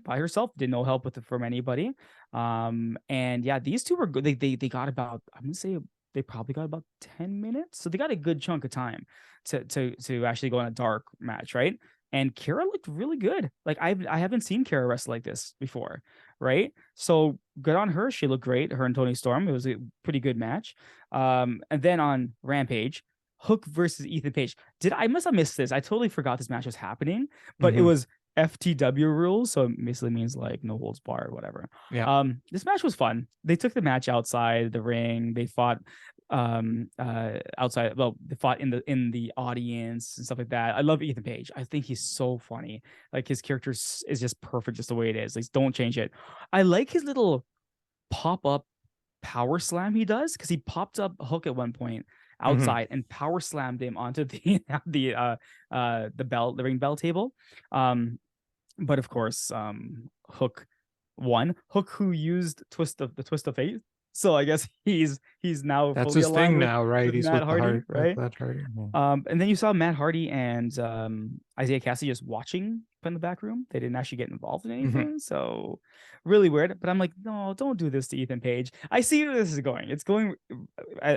by herself, did no help from anybody. And yeah, these two were good. They got about, I'm gonna say they probably got about 10 minutes. So they got a good chunk of time to actually go on a dark match, right? And Kara looked really good. Like I haven't seen Kara wrestle like this before, right? So good on her. She looked great. Her and Tony Storm. It was a pretty good match. And then on Rampage, Hook versus Ethan Page. I must have missed this. I totally forgot this match was happening, but it was FTW rules, so it basically means like no holds barred, whatever. Yeah. This match was fun. They took the match outside the ring. They fought outside. Well, they fought in the audience and stuff like that. I love Ethan Page. I think he's so funny. Like his character is just perfect, just the way it is. Like don't change it. I like his little pop up power slam he does because he popped up Hook at one point outside and power slammed him onto the ring bell table. But of course, Hook won. Hook, who used the twist of fate. So I guess he's now That's fully his aligned thing with, now, right? with He's Matt with Hardy, right? Matt Hardy. Yeah. And then you saw Matt Hardy and Isaiah Cassidy just watching in the back room. They didn't actually get involved in anything. So really weird. But I'm like, no, don't do this to Ethan Page. I see where this is going. It's going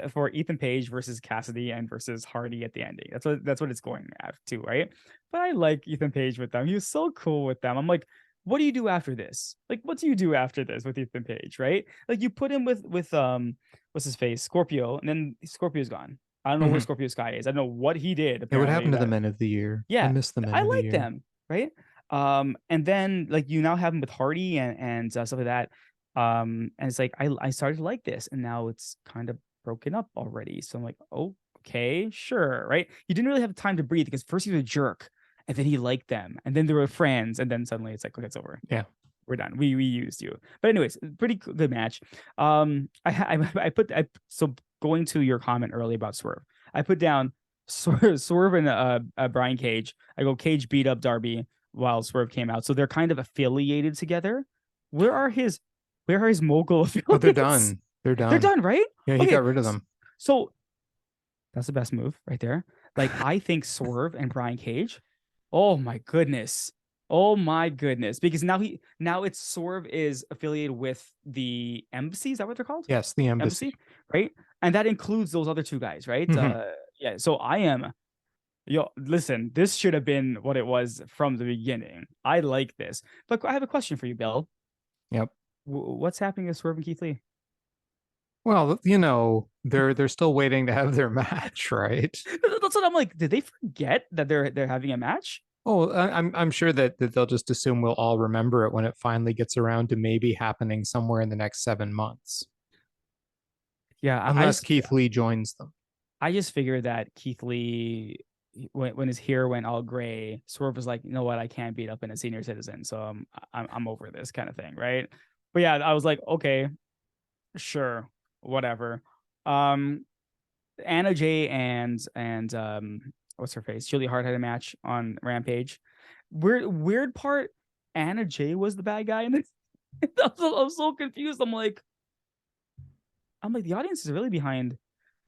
for Ethan Page versus Cassidy and versus Hardy at the ending. That's what it's going to, right? But I like Ethan Page with them. He was so cool with them. I'm like, what do you do after this? Like, what do you do after this with Ethan Page, right? Like you put him with what's his face, Scorpio, and then Scorpio's gone. I don't know where Scorpio Sky is. I don't know what he did. It would Apparently, happen to the Men of the Year. I yeah, miss the Men I of the like Year. them, right? And then like you now have him with Hardy and stuff like that. And it's like I started to like this, and now it's kind of broken up already. So I'm like, okay, sure, right? You didn't really have time to breathe because first he was a jerk, and then he liked them, and then they were friends, and then suddenly it's like, okay, it's over. Yeah, we're done. We used you. But anyways, pretty good match. So going to your comment earlier about Swerve, I put down Swerve and Brian Cage. I go Cage beat up Darby while Swerve came out, so they're kind of affiliated together. Where are his mogul affiliates? Oh, they're done. They're done, right? Yeah, he got rid of them. So that's the best move right there. Like I think Swerve and Brian Cage. Oh my goodness. Because now it's Swerve is affiliated with the embassy. Is that what they're called? Yes, the embassy. Right? And that includes those other two guys, right? Yeah. So I am, listen, this should have been what it was from the beginning. I like this. But I have a question for you, Bill. Yep. What's happening with Swerve and Keith Lee? Well, they're still waiting to have their match, right? That's what I'm like. Did they forget that they're having a match? Oh, I'm sure that they'll just assume we'll all remember it when it finally gets around to maybe happening somewhere in the next 7 months. Yeah, unless Keith Lee joins them. I just figured that Keith Lee, when his hair went all gray, Swerve was like, you know what, I can't beat up in a senior citizen, so I'm over this kind of thing, right? But yeah, I was like, okay, sure, whatever. Anna Jay and what's her face? Julia Hart had a match on Rampage. Weird part, Anna Jay was the bad guy in this. I'm so confused. I'm like the audience is really behind.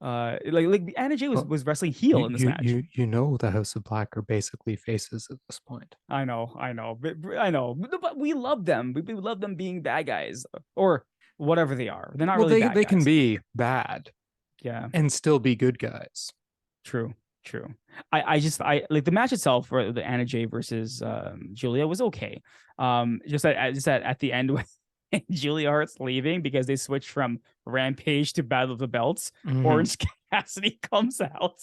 Like Anna Jay was wrestling heel in this match. The House of Black are basically faces at this point. I know, but we love them. We love them being bad guys or whatever they are. They're not really bad they guys. can be bad, yeah, and still be good guys. True. I like the match itself for the Anna Jay versus Julia was okay. Just at the end when Julia Hart's leaving because they switched from Rampage to Battle of the Belts. Orange Cassidy comes out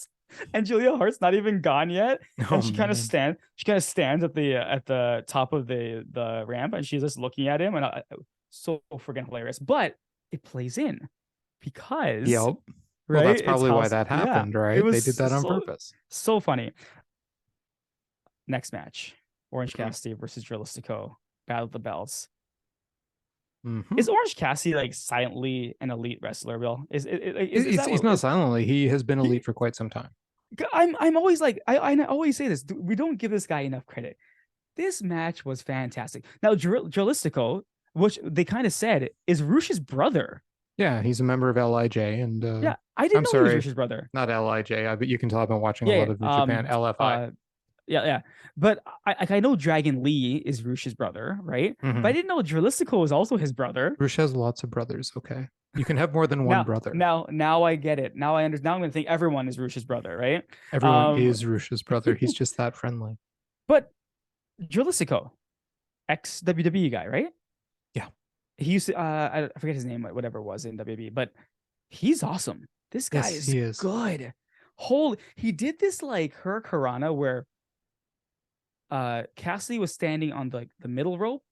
and Julia Hart's not even gone yet, Oh, and she kind of man. stands at the top of the ramp, and she's just looking at him, and so freaking hilarious. But it plays in because Yep. Well, right, that's it's probably why house. that Yeah, happened, it right? was They did that on so purpose. so funny. Next match: Orange Mhm. Cassidy versus Drilistico, Battle of the Belts. Mhm. Is Orange Cassidy like silently an elite wrestler, Bill? Is that He's what not silently. He has been he, elite for quite some time. I'm always like I always say this. We don't give this guy enough credit. This match was fantastic. Now Drilistico, which they kind of said is Rush's brother. Yeah, he's a member of LIJ, and Yeah, I didn't I'm know he was sorry, Rush's brother. not LIJ, but you can tell I've been watching a Yeah, lot yeah. of New Japan. LFI. Yeah. But I know Dragon Lee is Rush's brother, right? But I Mhm. didn't know Drilistico was also his brother. Rush has lots of brothers. Okay, you can have more than one Now, brother. now I get it. Now I understand. Now I'm gonna think everyone is Rush's brother, right? Everyone Um, is Rush's brother. He's just that friendly. but Drilistico, ex WWE guy, right? Yeah. He used to I forget his name, whatever it was in WWE, but he's awesome. This guy Yes, is he is. good. He did this like Hurricanrana where Cassidy was standing on the middle rope,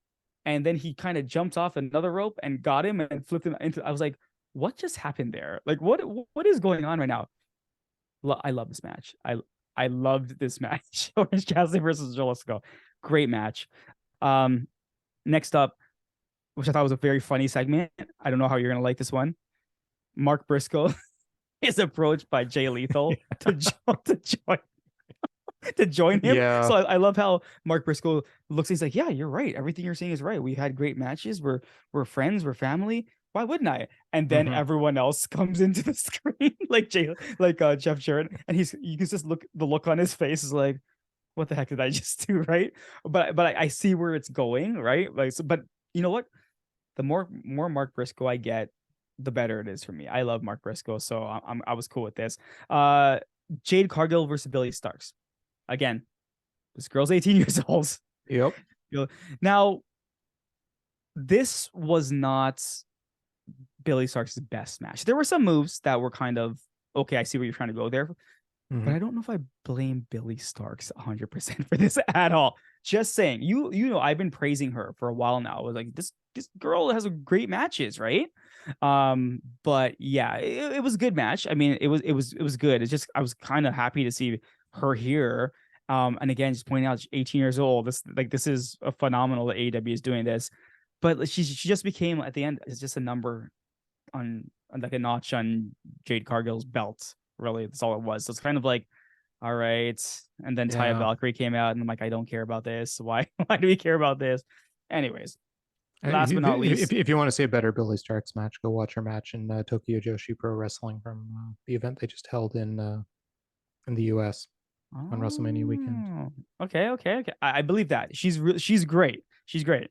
and then he kind of jumped off another rope and got him and flipped him into. I was like, what just happened there? Like, what is going on right now? I love this match. I loved this match. Orange Cassidy versus Jalisco. Great match. Next up, which I thought was a very funny segment. I don't know how you're gonna like this one. Mark Briscoe is approached by Jay Lethal to join to join him. Yeah. So I love how Mark Briscoe looks. He's like, yeah, you're right. Everything you're saying is right. We had great matches. We're friends. We're family. Why wouldn't I? And then Mhm. everyone else comes into the screen, like Jeff Jarrett, and you can just the look on his face is like, what the heck did I just do, right? But I see where it's going, right? Like, so, but you know what? The more Mark Briscoe I get, the better it is for me. I love Mark Briscoe, so I was cool with this. Jade Cargill versus Billy Starks. Again, this girl's 18 years old. Yep. Now, this was not Billy Starks' best match. There were some moves that were kind of okay. I see where you're trying to go there, but I don't know if I blame Billy Starks 100% for this at all. Just saying, you know, I've been praising her for a while now. I was like, this girl has great matches, right? But yeah, it was a good match. I mean, it was good. It's just I was kind of happy to see her here. And again, just pointing out, she's 18 years old. This is a phenomenal that AEW is doing this. But she just became at the end, it's just a number on like a notch on Jade Cargill's belt. Really, that's all it was. So it's kind of like, all right. And then Taya Yeah. Valkyrie came out, and I'm like, I don't care about this. Why do we care about this? Anyways, last but not least, If you want to see a better Billy Starks match, go watch her match in Tokyo Joshi Pro Wrestling from the event they just held in the US on WrestleMania weekend. Okay. I believe that she's great. She's great.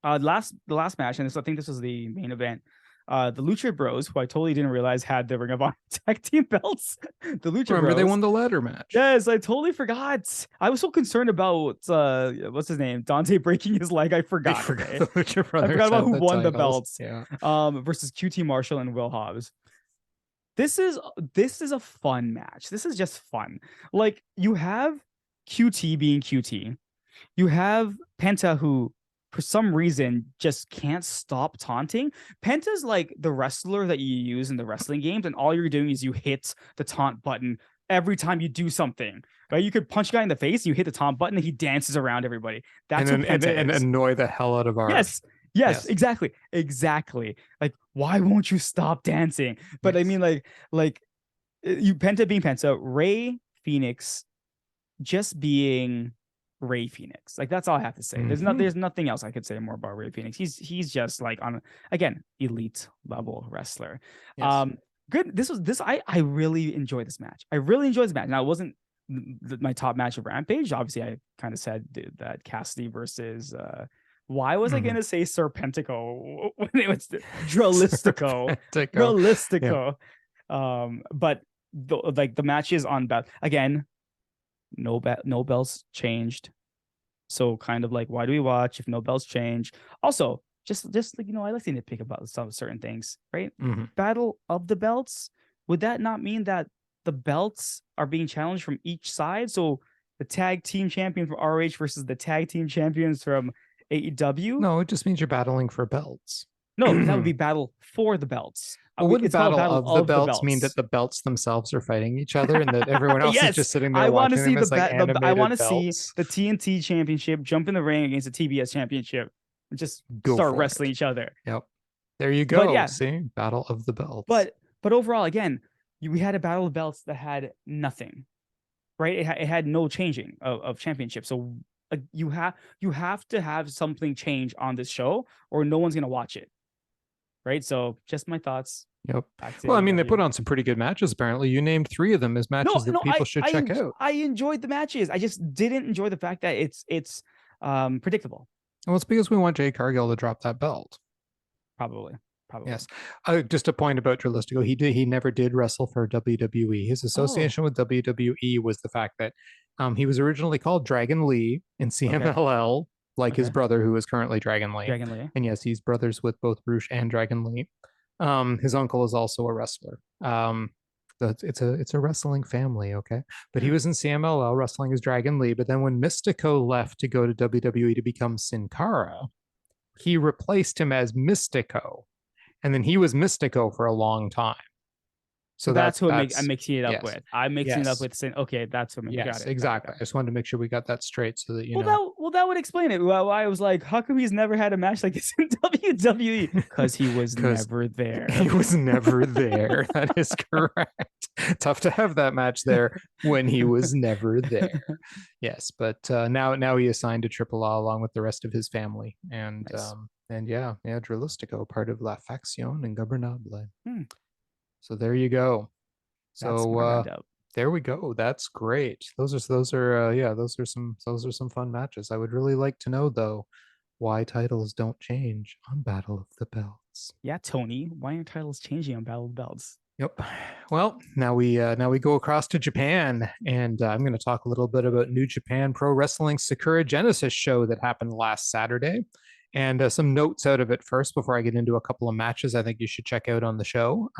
The last match, and I think this was the main event. The Lucha Bros, who I totally didn't realize had the Ring of Honor tag team belts. The Lucha Remember, Bros. they won the ladder match. Yes, I totally forgot. I was so concerned about what's his name, Dante breaking his leg. I forgot. Okay, The Lucha Brothers I forgot about had who the won the titles. belts. Yeah. Versus QT Marshall and Will Hobbs. This is a fun match. This is just fun. Like, you have QT being QT. You have Penta, who for some reason just can't stop taunting. Penta's like the wrestler that you use in the wrestling games, and all you're doing is you hit the taunt button every time you do something. Right? You could punch a guy in the face, you hit the taunt button, and he dances around everybody. That's what Penta and is. annoy the hell out of ours. Yes, exactly. Like, why won't you stop dancing? But I mean, like you Penta being Penta, Ray Phoenix just being Ray Phoenix. Like, that's all I have to say. There's nothing else I could say more about Ray Phoenix. He's just like on, again, elite level wrestler. Yes. Good. I really enjoy this match. I really enjoy this match. Now, it wasn't my top match of Rampage. Obviously, I kind of said that Cassidy versus why was I gonna say Serpentico when it was Drilistico? Drilistico. But the matches on belt again, no bells changed. So kind of like, why do we watch if no bells change? Also, just like, you know, I like to nitpick about some certain things, right? Battle of the belts. Would that not mean that the belts are being challenged from each side. So the tag team champion from ROH versus the tag team champions from AEW. No, it just means you're battling for belts. No, because that would be battle for the belts. Well, wouldn't It's called battle battle of the the belts mean that belts. the belts themselves are fighting each other and that everyone else is Yes, just sitting there I want to watching see them as like I want animated to see belts? the TNT championship jump in the ring against the TBS championship and just Go start for wrestling it. each other. Yep. There you But go. yeah, See, battle of the belts. but overall, again, we had a battle of belts that had nothing, right? It had no changing of championship. So you have to have something change on this show, or no one's gonna watch it, right? So just my thoughts. Yep. Back to Well, I mean, they AEW. put on some pretty good matches. Apparently, you named 3 of them as matches that people should check out. I enjoyed the matches. I just didn't enjoy the fact that it's predictable. Well, it's because we want Jay Cargill to drop that belt. Probably. Yes. Just a point about Drilistico. He never did wrestle for WWE. His association with WWE was the fact that he was originally called Dragon Lee in CMLL, like his brother, who is currently Dragon Lee. Dragon Lee. And yes, he's brothers with both Roosh and Dragon Lee. His uncle is also a wrestler. It's a wrestling family, okay? But he was in CMLL wrestling as Dragon Lee. But then when Mystico left to go to WWE to become Sin Cara, he replaced him as Mystico. And then he was Mystico for a long time. So that's who I'm mixing it up with. I'm mixing it up with Sin. Okay, that's what got it. Exactly. I just wanted to make sure we got that straight so that you know. That would explain it. Well, I was like, how come he's never had a match like this in WWE? Because he was never there. He was never there. That is correct. Tough to have that match there when he was never there. Yes, but now he is signed to AAA along with the rest of his family, and nice. Yeah, Drilistico, part of La Facción Ingobernable. So there you go. So there we go. That's great. Those are some fun matches. I would really like to know though why titles don't change on Battle of the Belts. Yeah, Tony, why aren't titles changing on Battle of the Belts? Yep. Well, now we go across to Japan, and I'm going to talk a little bit about New Japan Pro Wrestling Sakura Genesis show that happened last Saturday. And some notes out of it first before I get into a couple of matches I think you should check out on the show.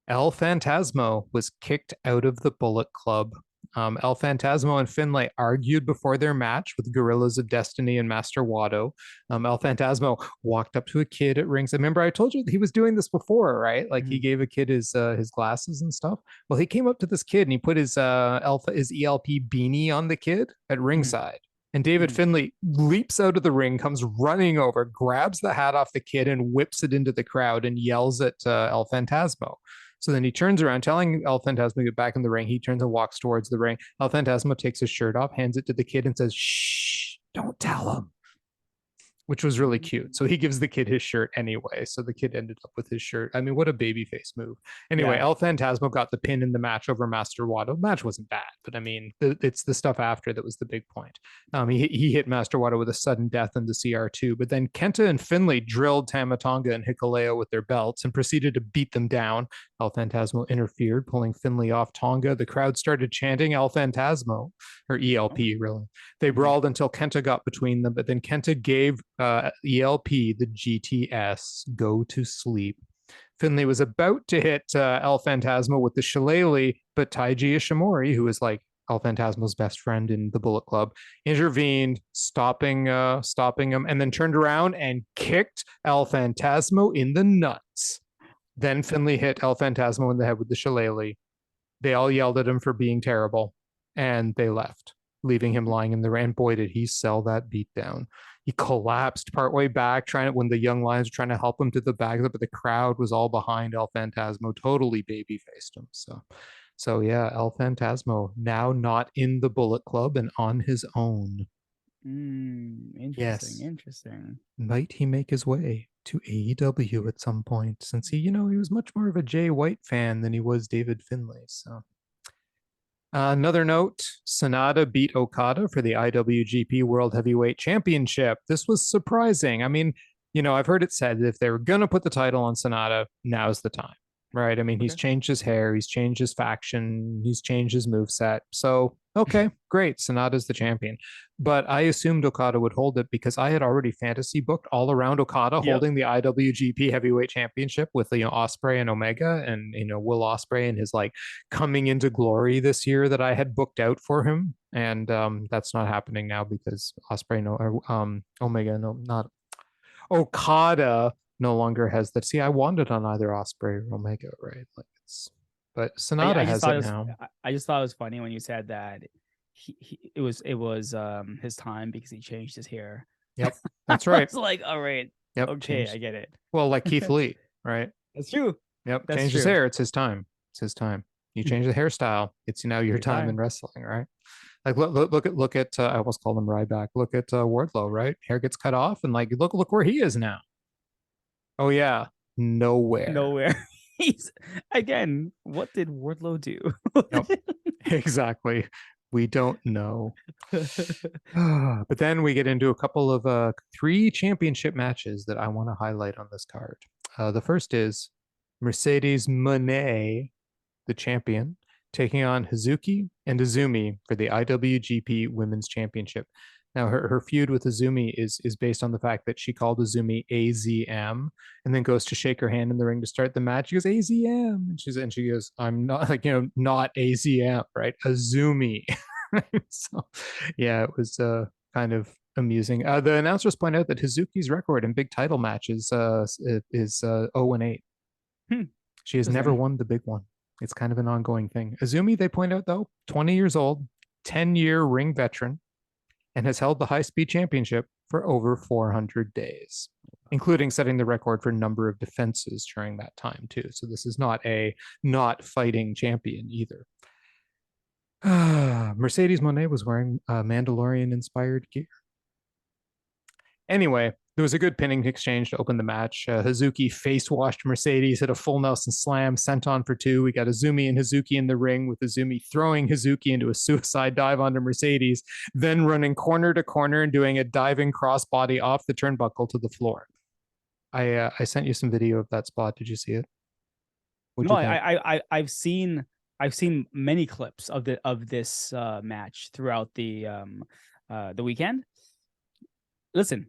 El Phantasmo was kicked out of the Bullet Club. El Phantasmo and Finlay argued before their match with Gorillas of Destiny and Master Wado. El Phantasmo walked up to a kid at rings. Remember, I told you he was doing this before, right? Like he gave a kid his glasses and stuff. Well, he came up to this kid and he put his ELP beanie on the kid at ringside. And David Finlay leaps out of the ring, comes running over, grabs the hat off the kid and whips it into the crowd and yells at El Phantasmo. So then he turns around, telling El Phantasmo to get back in the ring. He turns and walks towards the ring. El Phantasmo takes his shirt off, hands it to the kid and says, "Shh, don't tell him." Which was really cute. So he gives the kid his shirt anyway. So the kid ended up with his shirt. I mean, what a babyface move. Anyway, El Phantasmo got the pin in the match over Master Wado. The match wasn't bad, but I mean, it's the stuff after that was the big point. He hit Master Wado with a sudden death in the CR2, but then Kenta and Finlay drilled Tama Tonga and Hikuleo with their belts and proceeded to beat them down. El Phantasmo interfered, pulling Finlay off Tonga. The crowd started chanting El Phantasmo, or ELP, really. They brawled until Kenta got between them, but then Kenta gave ELP the GTS, go to sleep. Finlay was about to hit El Phantasmo with the shillelagh, but Taiji Ishimori, who is like El Phantasmo's best friend in the Bullet Club, intervened, stopping him, and then turned around and kicked El Phantasmo in the nuts. Then Finlay hit El Phantasmo in the head with the shillelagh. They all yelled at him for being terrible, and they left, leaving him lying in the ring. Boy, did he sell that beatdown. He collapsed partway back, when the young lions were trying to help him to the back, but the crowd was all behind El Phantasmo, totally baby-faced him. So yeah, El Phantasmo now not in the Bullet Club and on his own. Interesting. Might he make his way to AEW at some point, since he was much more of a Jay White fan than he was David Finlay. So another note, Sonata beat Okada for the IWGP World Heavyweight Championship. This was surprising. I mean, I've heard it said that if they were going to put the title on Sonata, now's the time, right? I mean, he's Okay. changed his hair, he's changed his faction, he's changed his moveset. So, okay, great. Sonata's the champion. But I assumed Okada would hold it because I had already fantasy booked all around Okada Yep. holding the IWGP Heavyweight Championship with, Ospreay and Omega, and, Will Ospreay and his like coming into glory this year that I had booked out for him. And that's not happening now because Ospreay, no, or, Omega, no, not Okada no longer has that. See, I wanted on either Ospreay or Omega, right? Like but Sonata I just has thought it it was now. I just thought it was funny when you said that it was his time because he changed his hair. Yep, I that's right. was like, all right, Yep, okay, I changed. get it. Well, like Keith Lee, right? That's true. Yep, That's changed his true. hair. It's his time. It's his time. You change the hairstyle. It's now your Your time in time. wrestling, right? Like look at I almost called him Ryback. Look at Wardlow, right? Hair gets cut off, and like look where he is now. Oh yeah, nowhere. Nowhere. He's again. What did Wardlow do? Yep, exactly. We don't know. But then we get into a couple of 3 championship matches that I want to highlight on this card. The first is Mercedes Moné, the champion, taking on Hazuki and Izumi for the IWGP Women's Championship. Now, her feud with Izumi is based on the fact that she called Izumi AZM and then goes to shake her hand in the ring to start the match. She goes, AZM. And she goes, I'm not, not AZM, right? Izumi. So, yeah, it was kind of amusing. The announcers point out that Hazuki's record in big title matches is 0-8. She has never won the big one. It's kind of an ongoing thing. Izumi, they point out, though, 20 years old, 10-year ring veteran, and has held the high speed championship for over 400 days, including setting the record for number of defenses during that time, too. So this is not a not fighting champion either. Mercedes Moné was wearing Mandalorian inspired gear. Anyway, there was a good pinning exchange to open the match. Hazuki face washed Mercedes, hit a full Nelson slam, sent on for 2. We got Izumi and Hazuki in the ring, with Izumi throwing Hazuki into a suicide dive onto Mercedes, then running corner to corner and doing a diving crossbody off the turnbuckle to the floor. I sent you some video of that spot.Id you see it? What'd no, you think? I've seen many clips of this match throughout the weekend. Listen,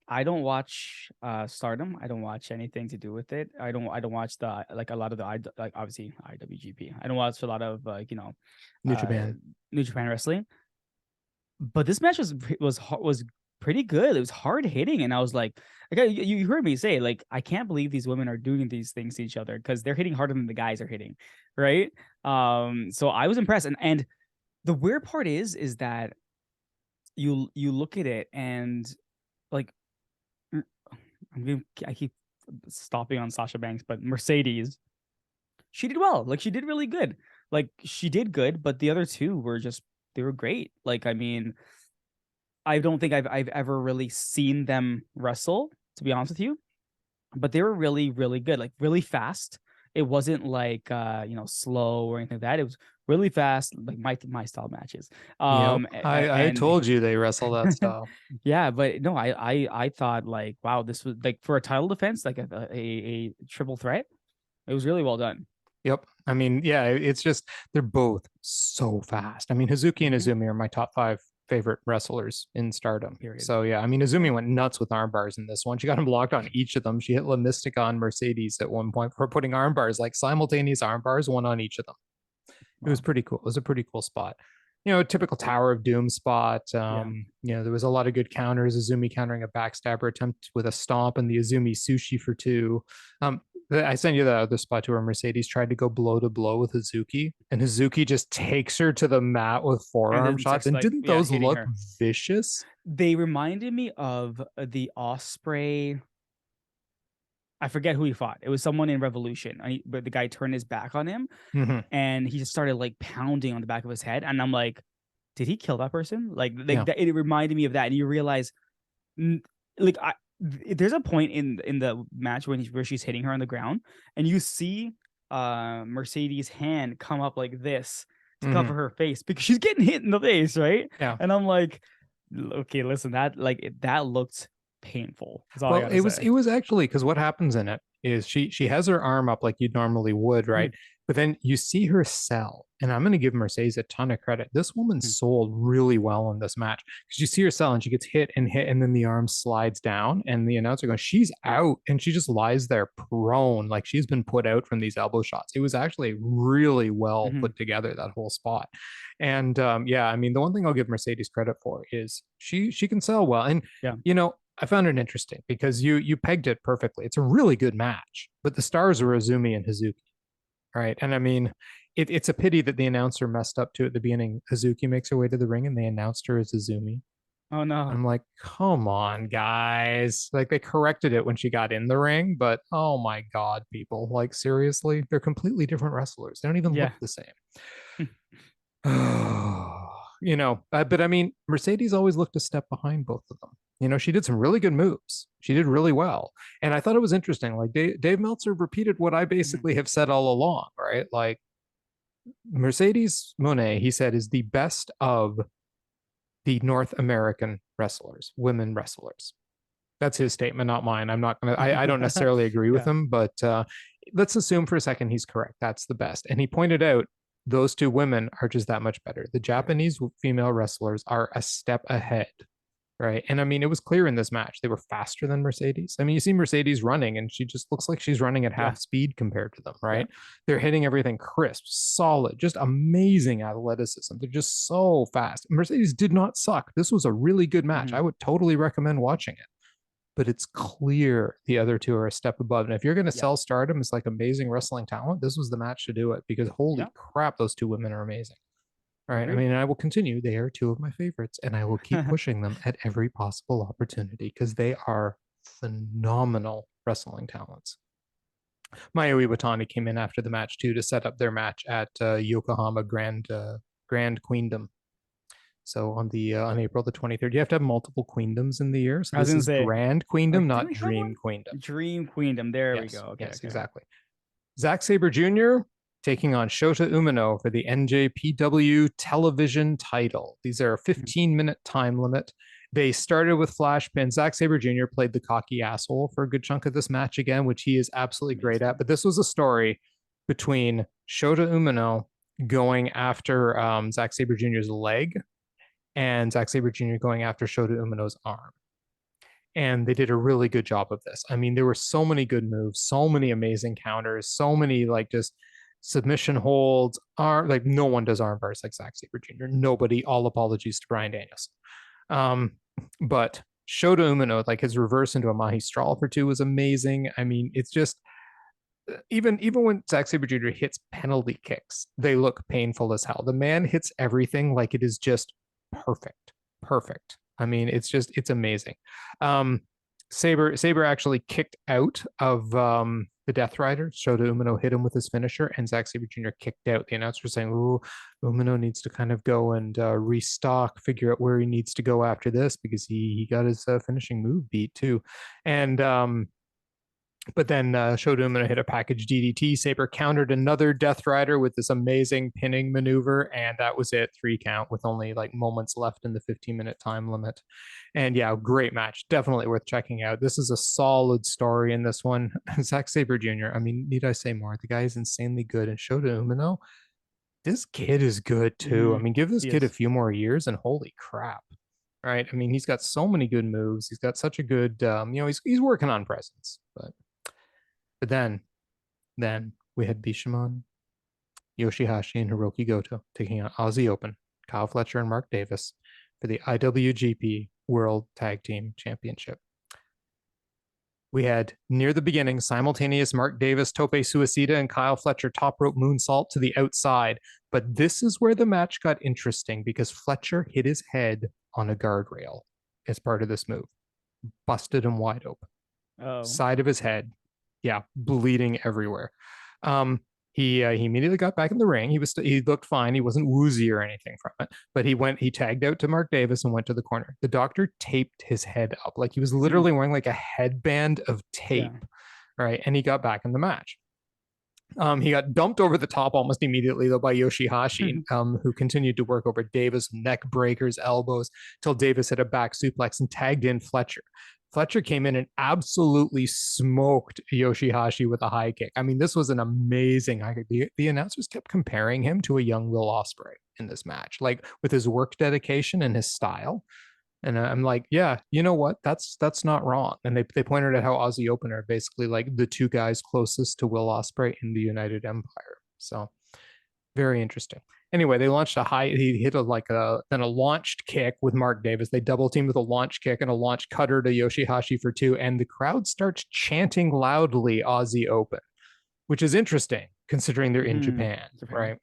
I don't watch Stardom. I don't watch anything to do with it. I don't watch a lot of the obviously IWGP. I don't watch a lot of New Japan wrestling. But this match was pretty good. It was hard hitting, and I was like, okay, you heard me say, like, I can't believe these women are doing these things to each other because they're hitting harder than the guys are hitting, right? So I was impressed, and the weird part is that you look at it and like I keep stopping on Sasha Banks, but Mercedes, she did well. Like, she did really good. Like, she did good, but the other two were they were great. Like, I mean, I don't think I've ever really seen them wrestle, to be honest with you, but they were really, really good. Like, really fast. It wasn't like slow or anything like that. It was really fast, like my style matches. Yep. I told you they wrestle that style. Yeah, but no, I thought, like, wow, this was like for a title defense, like a triple threat. It was really well done. Yep. I mean, yeah, it's just they're both so fast. I mean, Hazuki and Izumi are my top 5 favorite wrestlers in Stardom. Period. So yeah, I mean, Izumi went nuts with arm bars in this one. She got him blocked on each of them. She hit La Mystica on Mercedes at one point for putting arm bars, like simultaneous arm bars, one on each of them. Wow. It was pretty cool. It was a pretty cool spot. Typical Tower of Doom spot. There was a lot of good counters. Izumi countering a backstabber attempt with a stomp and the Izumi sushi for 2. I sent you the other spot to where Mercedes tried to go blow to blow with Hazuki, and Hazuki just takes her to the mat with forearm shots. And didn't those look vicious? They reminded me of the Ospreay. I forget who he fought. It was someone in Revolution, but the guy turned his back on him, and he just started like pounding on the back of his head. And I'm like, did he kill that person? Like it reminded me of that. And you realize, like, there's a point in the match where she's hitting her on the ground, and you see Mercedes' hand come up like this to cover her face because she's getting hit in the face, right? Yeah. And I'm like, okay, listen, that looked painful. Well, it was actually, because what happens in it is she has her arm up like you normally would, right? But then you see her sell, and I'm going to give Mercedes a ton of credit. This woman sold really well in this match because you see her sell and she gets hit, and then the arm slides down, and the announcer goes, "She's out," and she just lies there prone, like she's been put out from these elbow shots. It was actually really well put together, that whole spot. And yeah, I mean, the one thing I'll give Mercedes credit for is she can sell well, and you know, I found it interesting because you pegged it perfectly. It's a really good match, but the stars were Azumi and Hazuki, right? And I mean, it's a pity that the announcer messed up too at the beginning. Hazuki makes her way to the ring, and they announced her as Azumi. Oh no! I'm like, come on, guys! Like they corrected it when she got in the ring, but oh my god, people! Like seriously, they're completely different wrestlers. They don't even look the same. You know, but I mean, Mercedes always looked a step behind both of them. You know, she did some really good moves. She did really well. And I thought it was interesting. Like Dave Meltzer repeated what I basically have said all along, right? Like Mercedes Moné, he said, is the best of the North American wrestlers, women wrestlers. That's his statement, not mine. I'm not going to, I don't necessarily agree with him, but let's assume for a second he's correct. That's the best. And he pointed out those two women are just that much better. The Japanese female wrestlers are a step ahead, right? And I mean, it was clear in this match. They were faster than Mercedes. I mean, you see Mercedes running, and she just looks like she's running at half speed compared to them, right? They're hitting everything crisp, solid, just amazing athleticism. They're just so fast. Mercedes did not suck. This was a really good match. I would totally recommend watching it. But it's clear the other two are a step above. And if you're going to sell Stardom as like amazing wrestling talent, this was the match to do it, because holy crap, those two women are amazing. All right. I mean, I will continue. They are two of my favorites, and I will keep pushing them at every possible opportunity because they are phenomenal wrestling talents. Mayu Iwatani came in after the match too to set up their match at Yokohama Grand Queendom. So on April the 23rd, you have to have multiple queendoms in the year. So this is Grand Queendom, not Dream Queendom. Dream Queendom. There we go. Okay, yes, exactly. Zack Sabre Jr. taking on Shota Umino for the NJPW television title. These are a 15-minute time limit. They started with flash pins. Zack Sabre Jr. played the cocky asshole for a good chunk of this match again, which he is absolutely great at. But this was a story between Shota Umino going after Zack Sabre Jr.'s leg, and Zack Sabre Jr. going after Shota Umino's arm. And they did a really good job of this. I mean, there were so many good moves, so many amazing counters, so many like just submission holds. Like no one does arm bars like Zack Sabre Jr. Nobody. All apologies to Bryan Danielson. But Shota Umino, like his reverse into a Mahi Strahl for two was amazing. I mean, it's just even when Zack Sabre Jr. hits penalty kicks, they look painful as hell. The man hits everything like it is just perfect. I mean, it's amazing. Sabre actually kicked out of the Death Rider. Shota Umino hit him with his finisher, and Zack Sabre Jr. kicked out. The announcer was saying, "Ooh, Umino needs to kind of go and restock, figure out where he needs to go after this, because he got his finishing move beat too." And but then Shota Umino hit a package DDT. Sabre countered another Death Rider with this amazing pinning maneuver, and that was it. 3 count with only like moments left in the 15-minute time limit. And yeah, great match. Definitely worth checking out. This is a solid story in this one. Zack Sabre Jr., I mean, need I say more? The guy is insanely good. And Shota Umino, this kid is good too. I mean, give this kid a few more years and holy crap. Right? I mean, he's got so many good moves. He's got such a good, he's working on presence. But then we had Bishamon, Yoshihashi, and Hiroki Goto taking on Aussie Open, Kyle Fletcher, and Mark Davis for the IWGP World Tag Team Championship. We had, near the beginning, simultaneous Mark Davis, Tope Suicida, and Kyle Fletcher top rope moonsault to the outside. But this is where the match got interesting, because Fletcher hit his head on a guardrail as part of this move. Busted him wide open. Side of his head. Yeah, bleeding everywhere. He immediately got back in the ring. He looked fine. He wasn't woozy or anything from it. But he tagged out to Mark Davis and went to the corner. The doctor taped his head up, like he was literally wearing like a headband of tape, right? And he got back in the match. He got dumped over the top almost immediately though by Yoshihashi, who continued to work over Davis, neck breakers, elbows, till Davis hit a back suplex and tagged in Fletcher. Fletcher came in and absolutely smoked Yoshihashi with a high kick. I mean, this was an amazing high kick. The announcers kept comparing him to a young Will Ospreay in this match, like with his work dedication and his style. And I'm like, yeah, you know what? That's not wrong. And they pointed out how Aussie Open are basically like the two guys closest to Will Ospreay in the United Empire. So very interesting. Anyway, they launched a high. He hit then a launched kick with Mark Davis. They double teamed with a launch kick and a launch cutter to Yoshihashi for 2, and the crowd starts chanting loudly Aussie Open, which is interesting considering they're in Japan, right?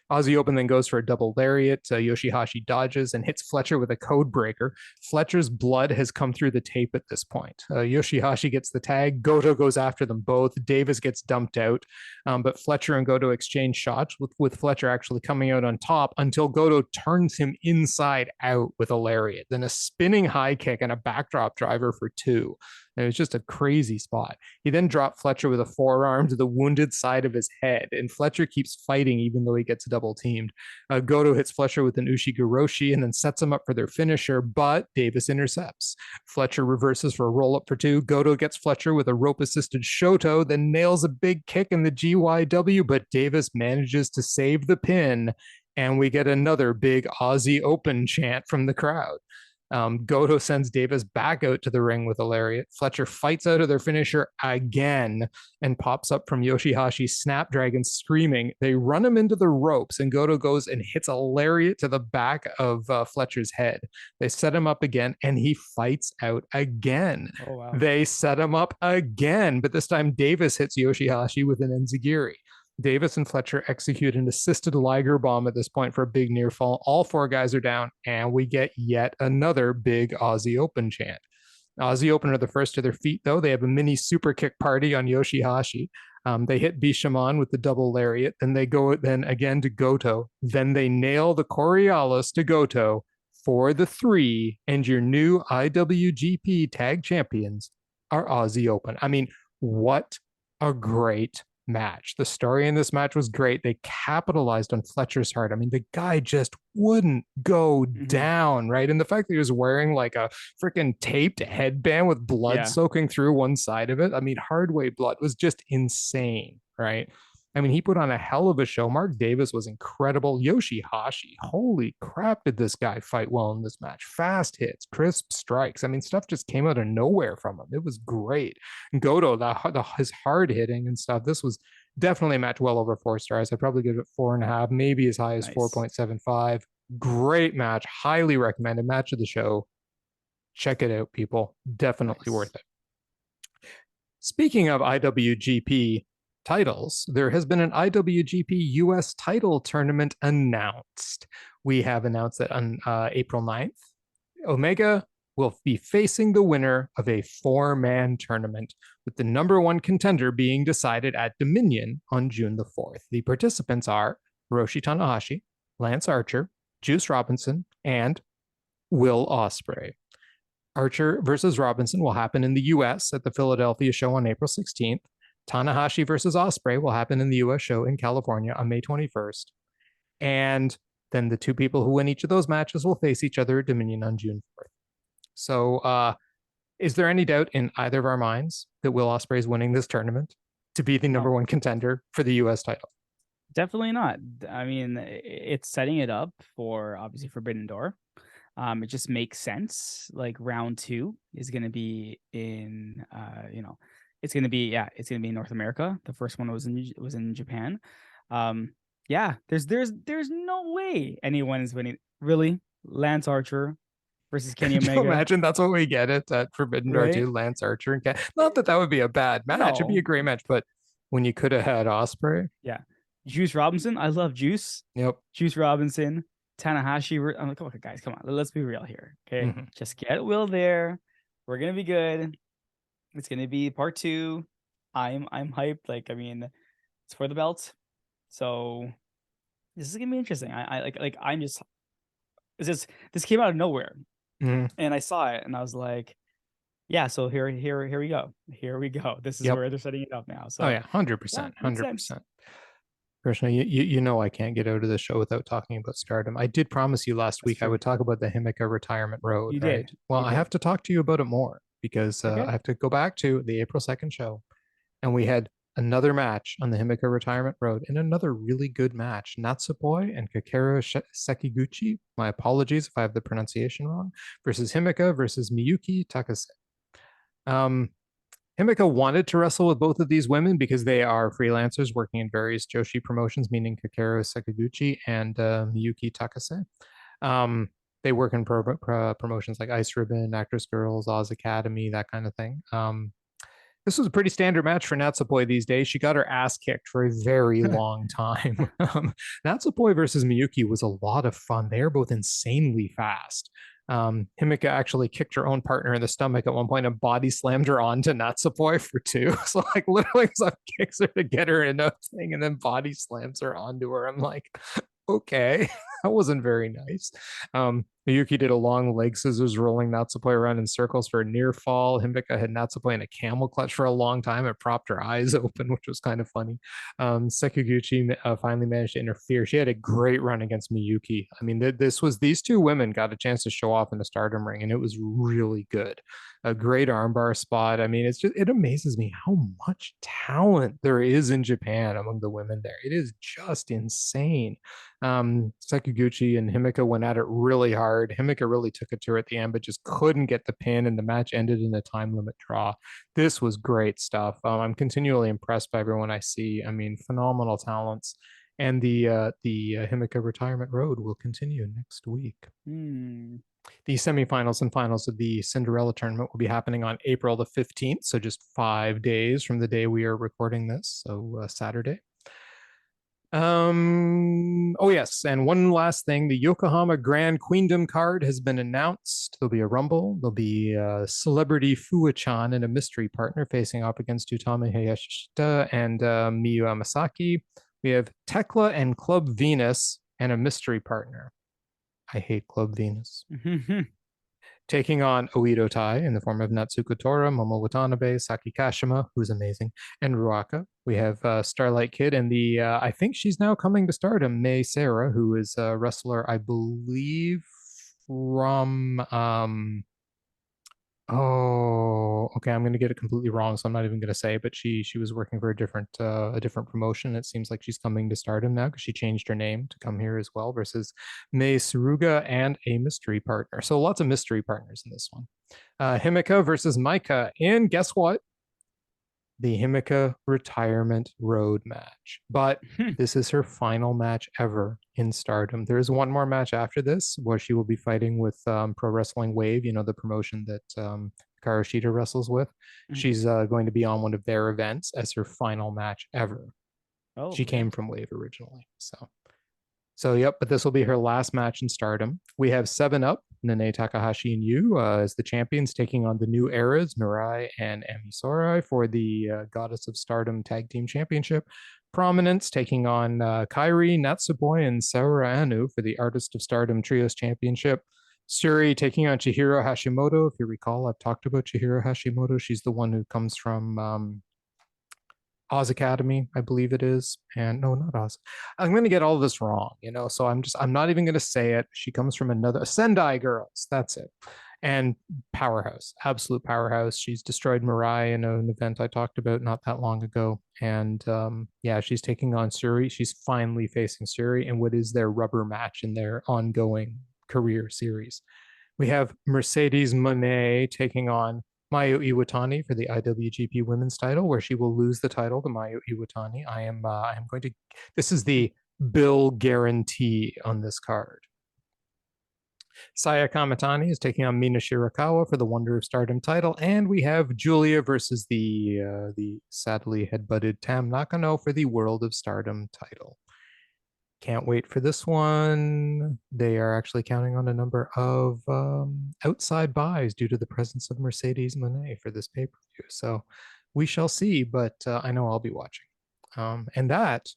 Aussie Open then goes for a double lariat. Yoshihashi dodges and hits Fletcher with a code breaker. Fletcher's blood has come through the tape at this point. Yoshihashi gets the tag. Goto goes after them both. Davis gets dumped out. But Fletcher and Goto exchange shots with Fletcher actually coming out on top until Goto turns him inside out with a lariat. Then a spinning high kick and a backdrop driver for 2. And it was just a crazy spot. He then dropped Fletcher with a forearm to the wounded side of his head, and Fletcher keeps fighting even though he gets double teamed. Goto hits Fletcher with an Ushigoroshi and then sets him up for their finisher, but Davis intercepts. Fletcher reverses for a roll-up for 2. Goto gets Fletcher with a rope-assisted Shoto, then nails a big kick in the GYW, but Davis manages to save the pin, and we get another big Aussie Open chant from the crowd. Goto sends Davis back out to the ring with a lariat. Fletcher fights out of their finisher again and pops up from Yoshihashi's Snapdragon screaming. They run him into the ropes, and Goto goes and hits a lariat to the back of Fletcher's head. They set him up again, and he fights out again. Oh, wow. They set him up again, but this time Davis hits Yoshihashi with an enziguri. Davis and Fletcher execute an assisted Liger bomb at this point for a big near fall. All 4 guys are down, and we get yet another big Aussie Open chant. Aussie Open are the first to their feet, though. They have a mini super kick party on Yoshihashi. They hit Bishamon with the double lariat, then they go then again to Goto. Then they nail the Coriolis to Goto for the 3, and your new IWGP tag champions are Aussie Open. I mean, what a great match. The story in this match was great. They capitalized on Fletcher's heart. I mean, the guy just wouldn't go down, right? And the fact that he was wearing like a freaking taped headband with blood soaking through one side of it, I mean, hardway blood was just insane, right? I mean, he put on a hell of a show. Mark Davis was incredible. Yoshihashi, holy crap, did this guy fight well in this match. Fast hits, crisp strikes. I mean, stuff just came out of nowhere from him. It was great. And Goto, his hard hitting and stuff, this was definitely a match well over 4 stars. I'd probably give it 4.5, maybe as high as 4.75. Great match. Highly recommended. Match of the show. Check it out, people. Definitely worth it. Speaking of IWGP titles, there has been an IWGP US title tournament announced. We have announced that on April 9th, Omega will be facing the winner of a 4-man tournament, with the number 1 contender being decided at Dominion on June the 4th. The participants are Hiroshi Tanahashi, Lance Archer, Juice Robinson, and Will Ospreay. Archer versus Robinson will happen in the US at the Philadelphia show on April 16th. Tanahashi versus Ospreay will happen in the US show in California on May 21st. And then the 2 people who win each of those matches will face each other at Dominion on June 4th. So is there any doubt in either of our minds that Will Ospreay is winning this tournament to be the number 1 contender for the US title? Definitely not. I mean, it's setting it up for obviously Forbidden Door. It just makes sense. Like round 2 is going to be in, it's going to be in North America. The first one was in Japan. There's no way anyone is winning. Really, Lance Archer versus Kenny Omega. Can you imagine that's what we get at Forbidden Door 2, Lance Archer and Ken. Not that would be a bad match. It'd be a great match, but when you could have had Ospreay. Yeah. Juice Robinson. I love Juice. Yep. Juice Robinson. Tanahashi. I'm like, okay, guys, come on. Let's be real here. Okay. Just get Will there. We're gonna be good. It's gonna be part 2. I'm hyped. Like, I mean, it's for the belt. So this is gonna be interesting. I'm just this came out of nowhere. And I saw it and I was like, yeah, so here we go. Here we go. This is where they're setting it up now. So 100%. Krishna, you know I can't get out of the show without talking about Stardom. I did promise you last week I would talk about the Himeka retirement road, right? Well, I have to talk to you about it more because Okay. I have to go back to the April 2nd show, and we had another match on the Himeka Retirement Road, and another really good match. Natsupoi and Kakeru Sekiguchi, my apologies if I have the pronunciation wrong, versus Himeka versus Miyuki Takase. Himeka wanted to wrestle with both of these women because they are freelancers working in various Joshi promotions, meaning Kakeru Sekiguchi and Miyuki Takase. They work in promotions like Ice Ribbon, Actress Girls, Oz Academy, that kind of thing. This was a pretty standard match for Natsupoi these days. She got her ass kicked for a very long time. Natsupoi versus Miyuki was a lot of fun. They're both insanely fast. Himeka actually kicked her own partner in the stomach at one point and body slammed her onto Natsupoi for two. So like literally kicks her to get her in a thing and then body slams her onto her. I'm like, okay, that wasn't very nice. Miyuki did a long leg scissors, rolling Natsupoi around in circles for a near fall. Himeka had Natsupoi in a camel clutch for a long time and propped her eyes open, which was kind of funny. Sekiguchi finally managed to interfere. She had a great run against Miyuki. I mean, these two women got a chance to show off in the Stardom ring, and it was really good. A great armbar spot. I mean, it amazes me how much talent there is in Japan among the women there. It is just insane. Sekiguchi and Himeka went at it really hard. Himeka really took it to her at the end, but just couldn't get the pin, and the match ended in a time limit draw. This was great stuff. I'm continually impressed by everyone I see. I mean, phenomenal talents. And the Himeka Retirement Road will continue next week. The semifinals and finals of the Cinderella tournament will be happening on April the 15th, so just 5 days from the day we are recording this, so Saturday. Oh yes, and one last thing, the Yokohama Grand Queendom card has been announced. There'll be a rumble. There'll be celebrity Fuwa-chan and a mystery partner facing off against Utami Hayashishita and Miyu Amasaki. We have Tekla and Club Venus and a mystery partner. I hate Club Venus. Taking on Oedo Tai in the form of Natsuko Tora, Momo Watanabe, Saki Kashima, who's amazing, and Ruaka. We have Starlight Kid and the, I think she's now coming to Stardom, May Sarah, who is a wrestler, I believe, from oh, okay, I'm gonna get it completely wrong, so I'm not even gonna say. But she was working for a different promotion. It seems like she's coming to Stardom now because she changed her name to come here as well. Versus Mei Suruga and a mystery partner. So lots of mystery partners in this one. Himeka versus Maika, and guess what? The Himeka Retirement Road match. But this is her final match ever in Stardom. There is one more match after this where she will be fighting with Pro Wrestling Wave, you know, the promotion that Hikaru Shida wrestles with. She's going to be on one of their events as her final match ever. Oh, she came from Wave originally. So yep, but this will be her last match in Stardom. We have 7-Up, Nene Takahashi and Yu as the champions, taking on the New Eras, Mirai and Ami Sorai for the Goddess of Stardom Tag Team Championship. Prominence taking on Kairi, Natsupoi, and Saura Anu for the Artist of Stardom Trios Championship. Suri taking on Chihiro Hashimoto. If you recall, I've talked about Chihiro Hashimoto. She's the one who comes from Oz Academy, I believe it is. And no, not Oz. I'm going to get all of this wrong, you know, so I'm not even going to say it. She comes from another Sendai Girls. That's it. And powerhouse, absolute powerhouse. She's destroyed Mirai in an event I talked about not that long ago. And yeah, she's taking on Suri. She's finally facing Suri in what is their rubber match in their ongoing career series. We have Mercedes Monet taking on Mayu Iwatani for the IWGP Women's title, where she will lose the title to Mayu Iwatani. I am going to. This is the bill guarantee on this card. Saya Kamatani is taking on Mina Shirakawa for the Wonder of Stardom title, and we have Julia versus the sadly headbutted Tam Nakano for the World of Stardom title. Can't wait for this one. They are actually counting on a number of outside buys due to the presence of Mercedes Monet for this pay-per-view. So we shall see, but I know I'll be watching. And that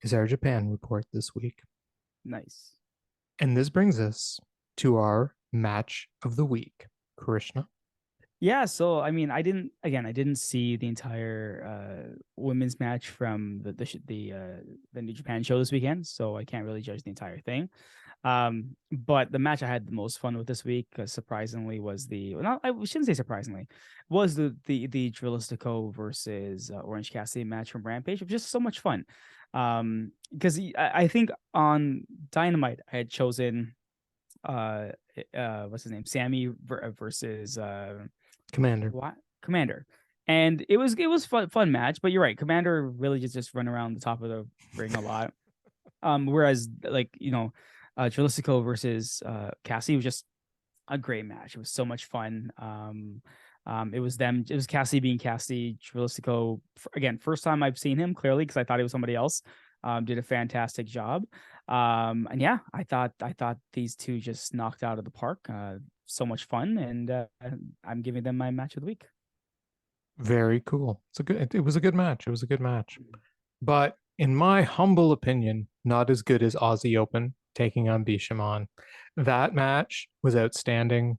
is our Japan report this week. Nice. And this brings us to our match of the week. Krishna. Yeah, so I mean, I didn't see the entire women's match from the New Japan show this weekend, so I can't really judge the entire thing. But the match I had the most fun with this week, surprisingly, was I shouldn't say surprisingly, was the Drilistico versus Orange Cassidy match from Rampage. It was just so much fun. Because I think on Dynamite I had chosen what's his name, Sammy versus Commander. what Commander, and it was fun match. But you're right, Commander really just run around the top of the ring a lot. Whereas like Drilistico versus Cassie was just a great match. It was so much fun. It was them. It was Cassie being Cassie. Drilistico again, first time I've seen him clearly because I thought it was somebody else. Did a fantastic job. And yeah, I thought these two just knocked out of the park. So much fun, and I'm giving them my match of the week. Very cool. It was a good match. It was a good match. But in my humble opinion, not as good as Aussie Open taking on Bishamon. That match was outstanding.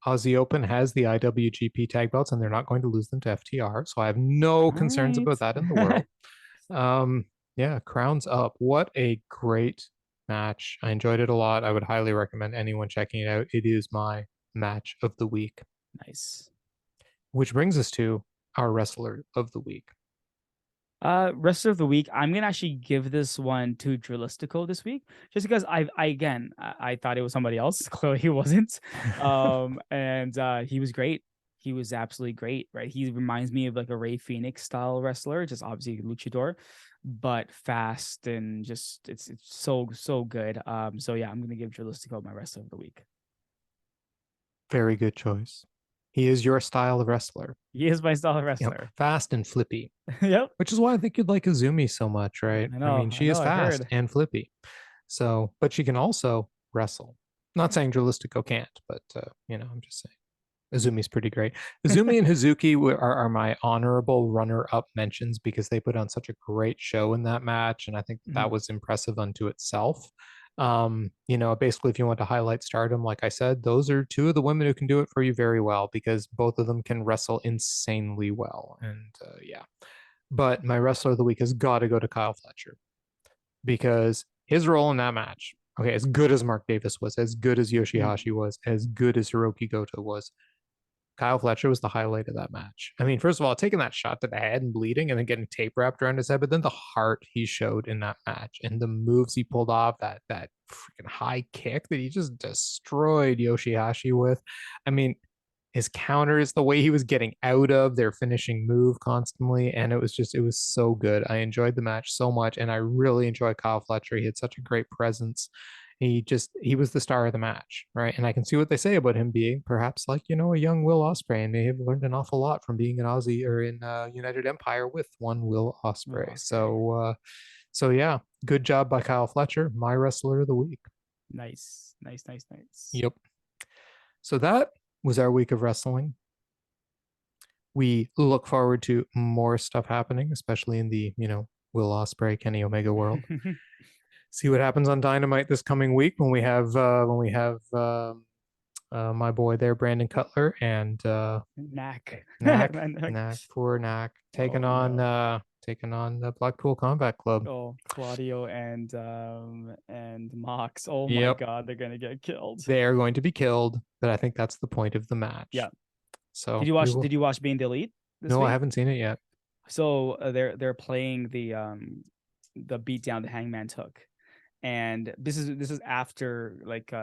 Aussie Open has the IWGP tag belts, and they're not going to lose them to FTR. So I have no All concerns right. about that in the world. Yeah, crowns up. What a great match. I enjoyed it a lot. I would highly recommend anyone checking it out. It is my match of the week. Nice. Which brings us to our wrestler of the week. Rest of the week, I'm gonna actually give this one to Drilistico this week, just because I thought it was somebody else. Clearly, he wasn't. And he was great. He was absolutely great, right? He reminds me of like a Ray Phoenix style wrestler, just obviously luchador, but fast and just it's so good. So yeah, I'm gonna give Drilistico my rest of the week. Very good choice. He is your style of wrestler. He is my style of wrestler. Fast and flippy. Yep. Which is why I think you'd like Azumi so much, right? I I know. mean, I she know. is I've fast heard. and flippy. So, but she can also wrestle. Not saying Drilistico can't, but I'm just saying. Azumi's pretty great. Azumi and Hazuki are my honorable runner-up mentions because they put on such a great show in that match, and I think that was impressive unto itself. Basically, if you want to highlight stardom, like I said, those are two of the women who can do it for you very well because both of them can wrestle insanely well. And yeah, but my wrestler of the week has got to go to Kyle Fletcher because his role in that match, okay, as good as Mark Davis was, as good as Yoshihashi was, as good as Hiroki Goto was, Kyle Fletcher was the highlight of that match. I mean, first of all, taking that shot to the head and bleeding and then getting tape wrapped around his head, but then the heart he showed in that match and the moves he pulled off, that freaking high kick that he just destroyed Yoshihashi with. I mean, his counters, the way he was getting out of their finishing move constantly, and it was so good. I enjoyed the match so much, and I really enjoyed Kyle Fletcher. He had such a great presence. He was the star of the match, right? And I can see what they say about him being perhaps like a young Will Ospreay, and may have learned an awful lot from being an Aussie or in United Empire with one Will Ospreay. So yeah, good job by Kyle Fletcher, my wrestler of the week. Nice. Yep. So that was our week of wrestling. We look forward to more stuff happening, especially in the Will Ospreay, Kenny Omega world. See what happens on Dynamite this coming week when we have my boy there, Brandon Cutler, and Knack. poor Knack, taking on the Blackpool Combat Club. Oh, Claudio and Mox. Oh my Yep. God, they're gonna get killed. They are going to be killed, but I think that's the point of the match. Yeah. So Did you watch Being the Elite this No, week? I haven't seen it yet. So they're playing the beatdown the Hangman took, and this is after like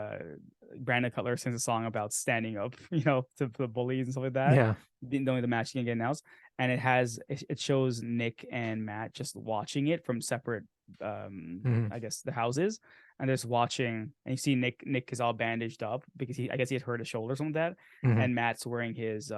Brandon Cutler sings a song about standing up, to the bullies and stuff like that. Yeah. Knowing the match can get announced, and it shows Nick and Matt just watching it from separate I guess the houses, and they're just watching, and you see Nick is all bandaged up because I guess he had hurt his shoulder or something like that, and Matt's wearing his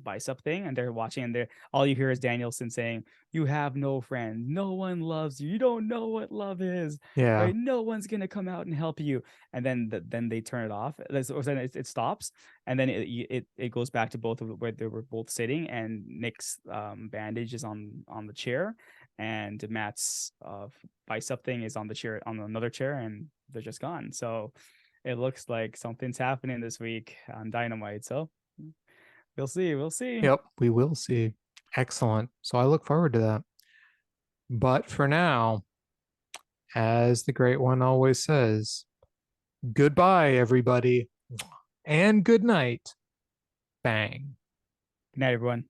bicep thing, and they're watching, and all you hear is Danielson saying, "You have no friend, no one loves you, you don't know what love is, Yeah. right? No one's gonna come out and help you." And then they turn it off, or then it stops, and then it goes back to both of where they were both sitting, and Nick's bandage is on the chair, and Matt's bicep thing is on the chair, on another chair, and they're just gone. So it looks like something's happening this week on Dynamite. So we'll see. Yep, we will see. Excellent. So I look forward to that. But for now, as the great one always says, Goodbye, everybody. And good night. Bang. Good night, everyone.